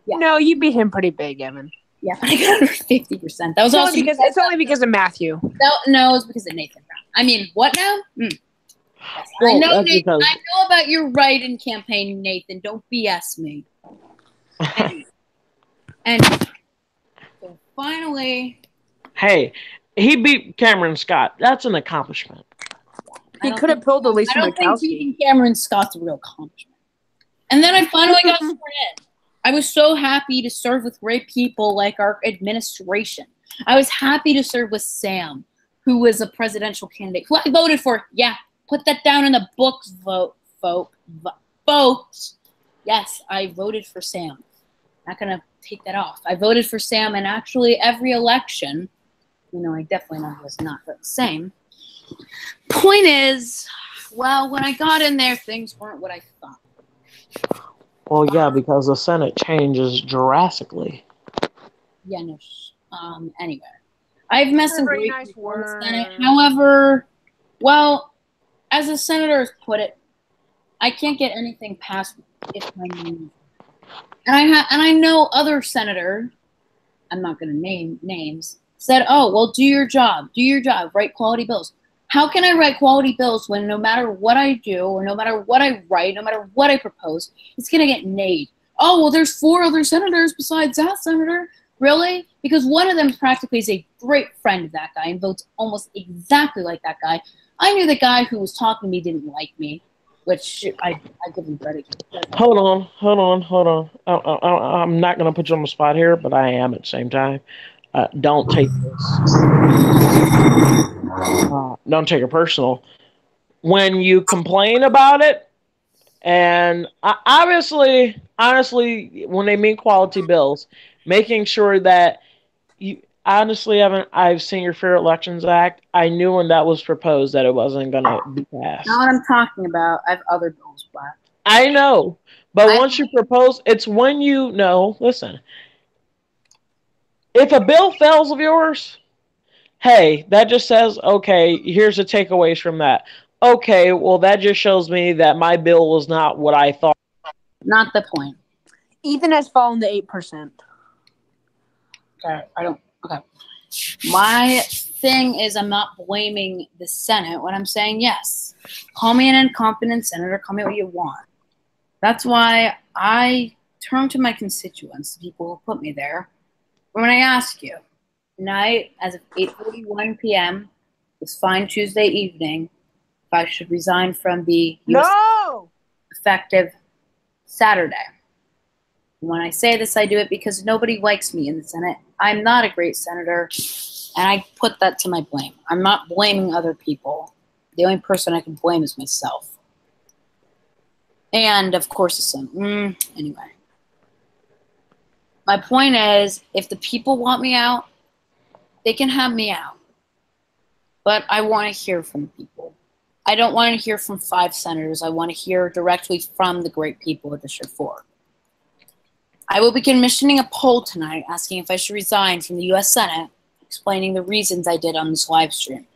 Yeah. No, you beat him pretty big, Evan. Yeah, I got over 50%. That was also because it's only because of Matthew. No, it was because of Nathan Brown. I mean, what now? Yes, well, I know, Nathan. I know about your write-in campaign, Nathan. Don't BS me. And so finally, hey, he beat Cameron Scott. That's an accomplishment. He could have pulled Lisa Murkowski. I don't think beating Cameron Scott's a real accomplishment. And then I finally got sworn in. I was so happy to serve with great people like our administration. I was happy to serve with Sam, who was a presidential candidate, who I voted for. Yeah, put that down in the books, folks. Yes, I voted for Sam. Not going to take that off. I voted for Sam, and actually every election, I definitely know it was not the same. Point is, well, when I got in there, things weren't what I thought. Well, yeah, because the Senate changes drastically. Yeah, no. Anyway, I've met some great people in the Senate. However, well, as a senator has put it, I can't get anything passed if my name. And I know other senator, I'm not going to name names, said, "Oh, well, do your job, write quality bills." How can I write quality bills when no matter what I do or no matter what I write, no matter what I propose, it's going to get nayed? Oh, well, there's 4 other senators besides that senator. Really? Because one of them practically is a great friend of that guy and votes almost exactly like that guy. I knew the guy who was talking to me didn't like me, which I give him credit. Hold on. I'm not going to put you on the spot here, but I am at the same time. Don't take this. Don't take it personal. When you complain about it, And honestly, when they mean quality bills, making sure that you honestly haven't. I've seen your Fair Elections Act. I knew when that was proposed that it wasn't going to be passed. Not what I'm talking about. I have other bills, Black. I know, but once you propose, it's when you know. Listen, if a bill fails of yours, hey, that just says, okay, here's the takeaways from that. Okay, well, that just shows me that my bill was not what I thought. Not the point. Ethan has fallen to 8%. Okay, okay. My thing is I'm not blaming the Senate when I'm saying yes. Call me an incompetent senator, call me what you want. That's why I turn to my constituents, the people who put me there, when I ask you, tonight, as of 8:41 p.m., this fine Tuesday evening, if I should resign from the U.S. No! effective Saturday. When I say this, I do it because nobody likes me in the Senate. I'm not a great senator, and I put that to my blame. I'm not blaming other people. The only person I can blame is myself. And, of course, the Senate. Anyway. My point is, if the people want me out, they can have me out. But I want to hear from people. I don't want to hear from 5 senators. I want to hear directly from the great people of District 4. I will be commissioning a poll tonight asking if I should resign from the U.S. Senate, explaining the reasons I did on this live stream.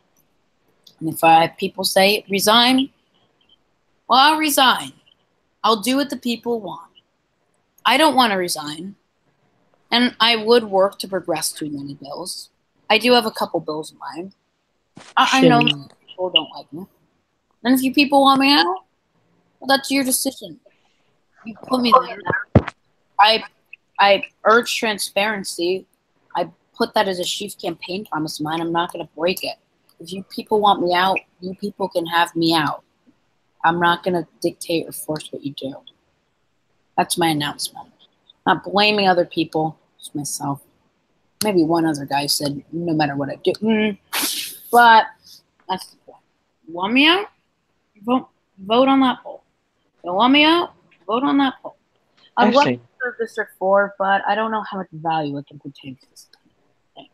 And if people say resign, well, I'll resign. I'll do what the people want. I don't want to resign. And I would work to progress too many bills. I do have a couple bills in mind. I know people don't like me. And if you people want me out, well, that's your decision. You put me there. I urge transparency. I put that as a chief campaign promise of mine. I'm not going to break it. If you people want me out, you people can have me out. I'm not going to dictate or force what you do. That's my announcement. Not blaming other people, just myself. Maybe one other guy said, no matter what I do. But that's the point. You want me out? Vote on that poll. You want me out? Vote on that poll. I'd love to serve District 4, but I don't know how much value it can pertain to this time. Thank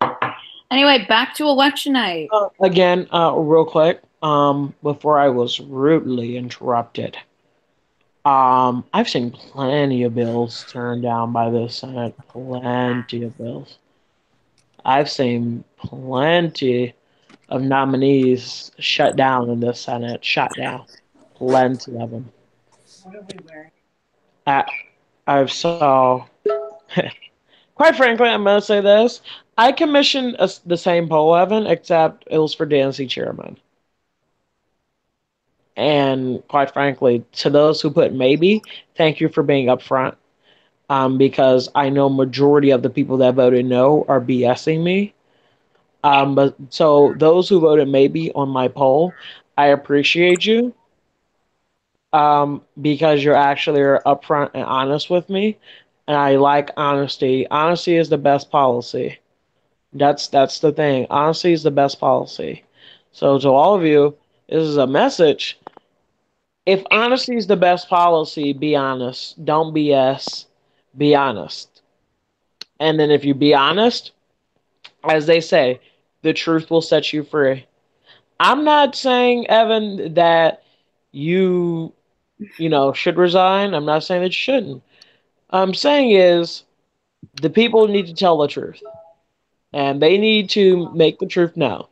you. Anyway, back to election night. Again, real quick, before I was rudely interrupted, I've seen plenty of bills turned down by the Senate. Plenty of bills. I've seen plenty of nominees shut down in the Senate. Shut down. Plenty of them. What are we wearing? I've saw. Quite frankly, I'm going to say this. I commissioned the same poll, Evan, except it was for DNC chairman. And quite frankly, to those who put maybe, thank you for being upfront. Because I know majority of the people that voted no are BSing me. But so those who voted maybe on my poll, I appreciate you. Because you're actually upfront and honest with me. And I like honesty. Honesty is the best policy. That's the thing. Honesty is the best policy. So to all of you, this is a message. If honesty is the best policy, be honest. Don't BS. Be honest. And then if you be honest, as they say, the truth will set you free. I'm not saying, Evan, that you should resign. I'm not saying that you shouldn't. I'm saying is the people need to tell the truth. And they need to make the truth known.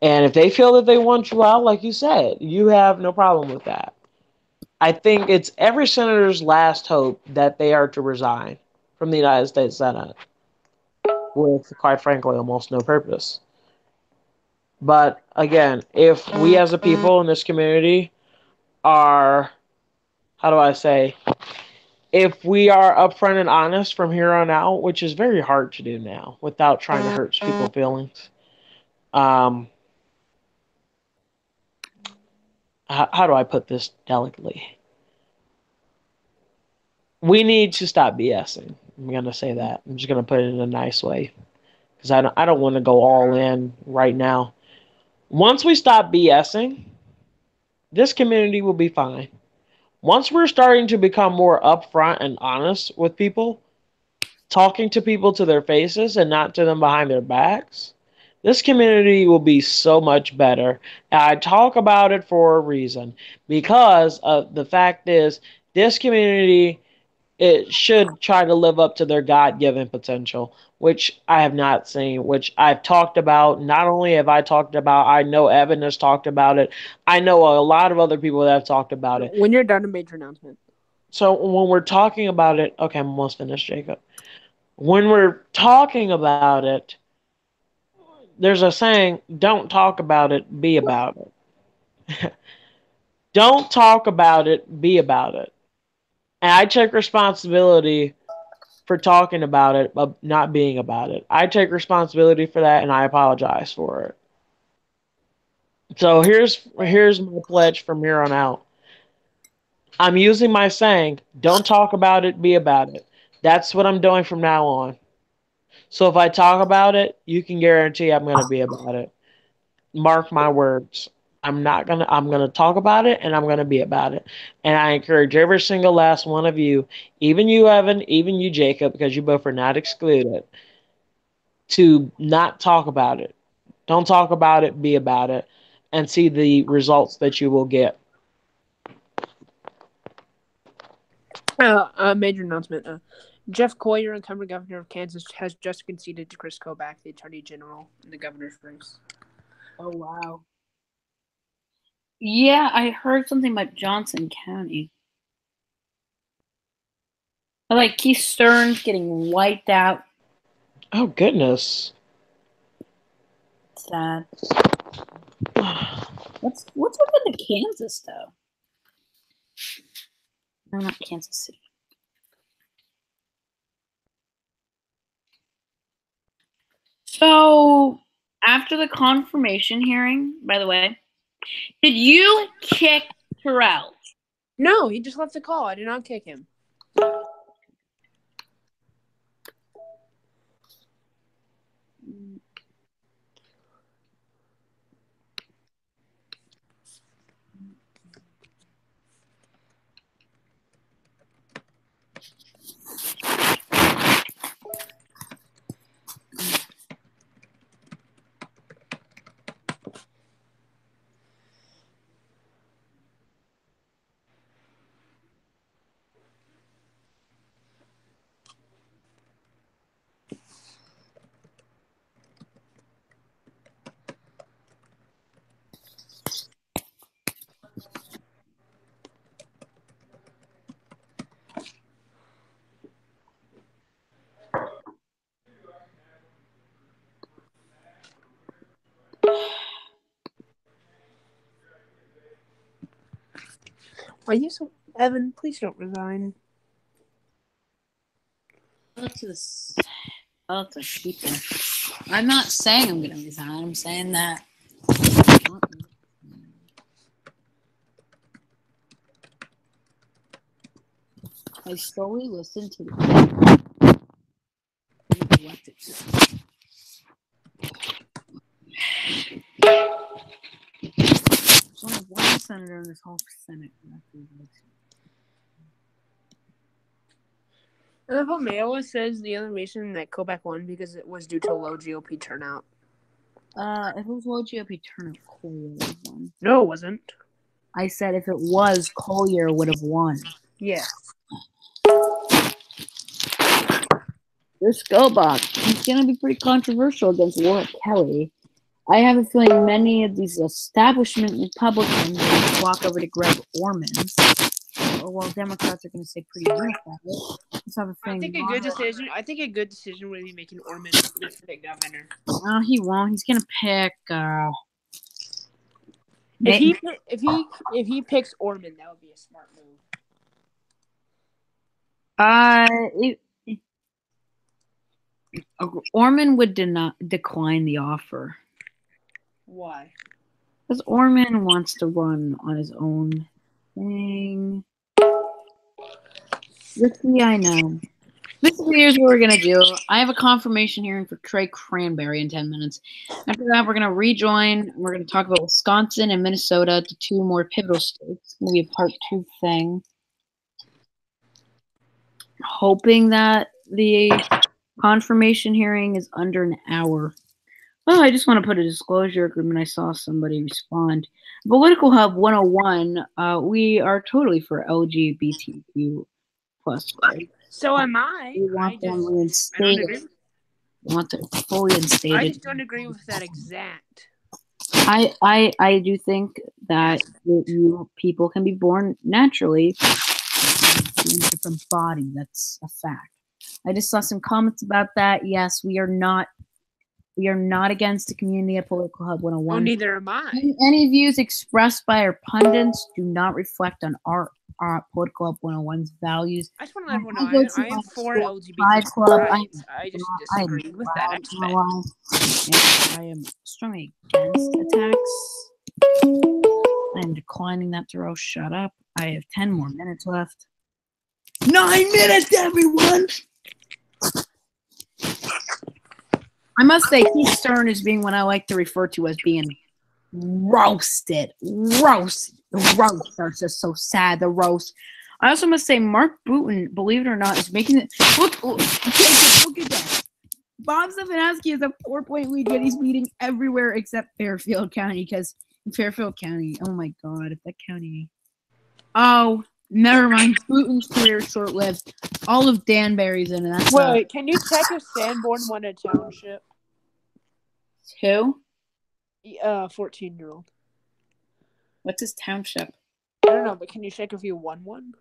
And if they feel that they want you out, like you said, you have no problem with that. I think it's every senator's last hope that they are to resign from the United States Senate with, quite frankly, almost no purpose. But again, if we as a people in this community are, how do I say, if we are upfront and honest from here on out, which is very hard to do now without trying to hurt people's feelings, how do I put this delicately? We need to stop BSing. I'm going to say that. I'm just going to put it in a nice way because I don't want to go all in right now. Once we stop BSing, this community will be fine. Once we're starting to become more upfront and honest with people, talking to people to their faces and not to them behind their backs, this community will be so much better. And I talk about it for a reason, because the fact is, this community, it should try to live up to their God-given potential, which I have not seen, which I've talked about. Not only have I talked about, I know Evan has talked about it. I know a lot of other people that have talked about it. When you're done, a major announcement. So when we're talking about it, okay, I'm almost finished, Jacob. When we're talking about it, there's a saying, don't talk about it, be about it. Don't talk about it, be about it. And I take responsibility for talking about it, but not being about it. I take responsibility for that, and I apologize for it. So here's my pledge from here on out. I'm using my saying, don't talk about it, be about it. That's what I'm doing from now on. So if I talk about it, you can guarantee I'm going to be about it. Mark my words. I'm gonna talk about it, and I'm gonna be about it. And I encourage every single last one of you, even you, Evan, even you, Jacob, because you both are not excluded, to not talk about it. Don't talk about it, be about it, and see the results that you will get. A major announcement. Jeff Colyer, incumbent governor of Kansas, has just conceded to Chris Kobach, the attorney general, in the governor's race. Oh, wow. Yeah, I heard something about Johnson County. Like Keith Stearns getting wiped out. Oh, goodness. Sad. What's up with Kansas, though? No, not Kansas City. So, after the confirmation hearing, by the way, did you kick Terrell? No, he just left the call. I did not kick him. Are you so... Evan, please don't resign. I'll keep it. I'm not saying I'm going to resign. I'm saying that. I slowly listened to the There's only one senator in this whole Senate. And if Mayowa says the other reason that Kobach won because it was due to low GOP turnout. If it was low GOP turnout, Collier would have won. No, it wasn't. I said if it was, Collier would have won. Yeah. This Kobach, he's going to be pretty controversial against Warwick Kelly. I have a feeling many of these establishment Republicans will walk over to Greg Orman. While Democrats are going to stay pretty unified. I think a good decision would be making Orman the governor. No, he won't. He's going to pick. If he picks Orman, that would be a smart move. Orman would decline the offer. Why? Because Orman wants to run on his own thing. Ricky, I know. Basically, here's what we're going to do. I have a confirmation hearing for Trey Cranberry in 10 minutes. After that, we're going to rejoin. We're going to talk about Wisconsin and Minnesota, the two more pivotal states. It's going to be a part 2 thing. Hoping that the confirmation hearing is under an hour. Oh, I just want to put a disclosure agreement. I saw somebody respond. Political Hub 101, we are totally for LGBTQ plus, right? So am I. We want them I don't reinstated. agree. We want them fully I instated. just don't agree with that exact. I do think that you people can be born naturally in a different body. That's a fact. I just saw some comments about that. Yes, we are not against the community at Political Hub 101. Oh, neither am I. Any views expressed by our pundits do not reflect on our Political Hub 101's values. I just want to let everyone know I am for LGBT rights. I just disagree with that aspect. I am strongly against attacks. I am declining that throw. Shut up. I have 10 more minutes left. 9 minutes, everyone! I must say, Keith Stern is being what I like to refer to as being roasted. Roast. The roast. That's just so sad, the roast. I also must say, Mark Booten, believe it or not, is making it. Look at that. Bob Stefanowski is a 4-point lead, yet he's beating everywhere except Fairfield County, because Fairfield County, oh my God, if that county. Oh, never mind. Booten's career is short-lived. All of Danbury's in it. That's Wait, can you check if Sanborn won a township? Who? 14-year-old. What's his township? I don't know, but can you check if he won one?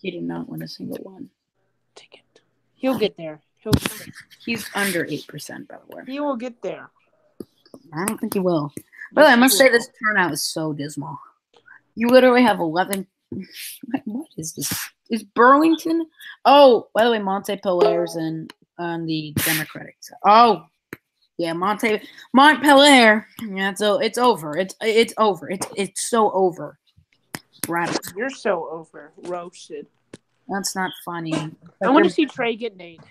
He did not win a single one. Take it. He'll get there. He's under 8%, by the way. He will get there. I don't think he will. But I must say this turnout is so dismal. You literally have 11. What is this? Is Burlington? Oh, by the way, Montpelier's on the Democratic side. Oh, yeah, Montpelier. Yeah, so it's over. It's over. It's so over. Radical. You're so over. Roasted. That's not funny. I want to see Trey get Nate.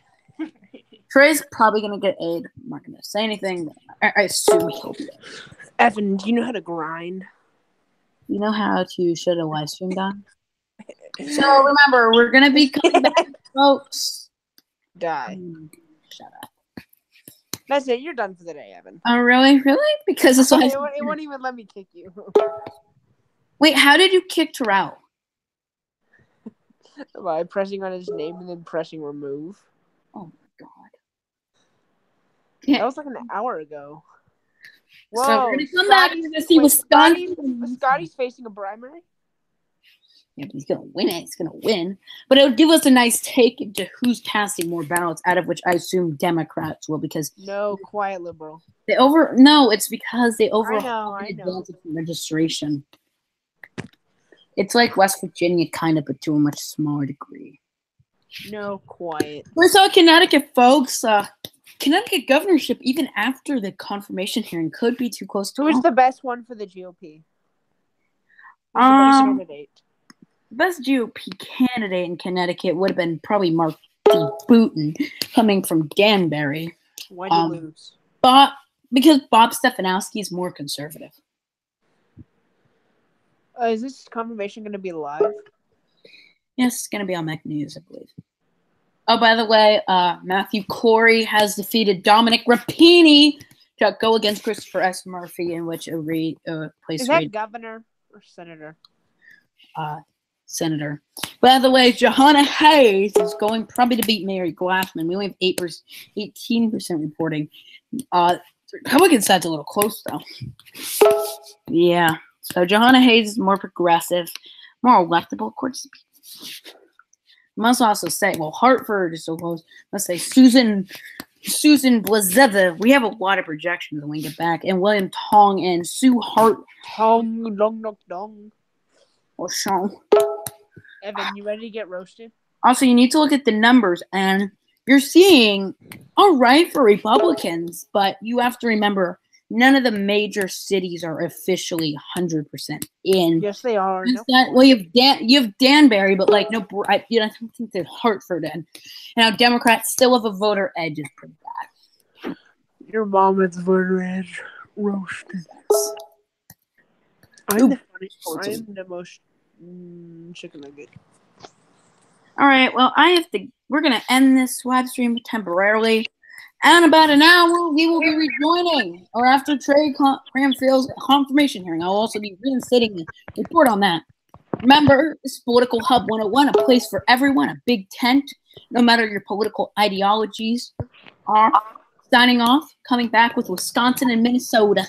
Trey's probably gonna get aid. I'm not gonna say anything. I assume he'll be. Evan, do you know how to grind? You know how to shut a live stream down? So remember, we're gonna be coming back, folks. Die. Shut up. That's it. You're done for the day, Evan. Oh, really? Really? Because it's it won't even let me kick you. Wait, how did you kick Terrell? By pressing on his name and then pressing remove. Oh my God. That was like an hour ago. Whoa, so we're gonna come back and see Wisconsin. Scotty's facing a primary. Yeah, but he's gonna win it. He's gonna win, but it'll give us a nice take into who's casting more ballots, out of which I assume Democrats will, because quiet liberal. It's because they I know. Registration. It's like West Virginia, kind of, but to a much smaller degree. No, quiet. We saw Connecticut, folks. Connecticut governorship, even after the confirmation hearing, could be too close to. Who's the best one for the GOP? The best GOP candidate in Connecticut would have been probably Mark D. Booten, coming from Danbury. Why did you lose? Because Bob Stefanowski is more conservative. Is this confirmation going to be live? Yes, it's going to be on Mac News, I believe. Oh, by the way, Matthew Corey has defeated Dominic Rapini to go against Christopher S. Murphy, in which a place. Is that governor or senator? Senator. By the way, Johanna Hayes is going probably to beat Mary Glassman. We only have 18% reporting. Republican side's a little close, though. Yeah. So Johanna Hayes is more progressive, more electable, of course. Must also say, well, Hartford is so close. Let's say Susan Blazeva. We have a lot of projections when we get back. And William Tong and Sue Hart. Tong, dong, dong, dong. Or Sean. Evan, you ready to get roasted? Also, you need to look at the numbers. And you're seeing, all right, for Republicans. But you have to remember, none of the major cities are officially 100% in. Yes, they are. No. Well, you have Danbury, but like no, I don't think there's Hartford in. And now Democrats still have a voter edge. Is pretty bad. Your mom has voter edge roasted. I'm the most chicken nugget. All right. Well, we're gonna end this web stream temporarily. And in about an hour, we will be rejoining, or after Trey Cranfield's confirmation hearing. I'll also be reinstating the report on that. Remember, this is Political Hub 101, a place for everyone, a big tent, no matter your political ideologies are. Signing off, coming back with Wisconsin and Minnesota.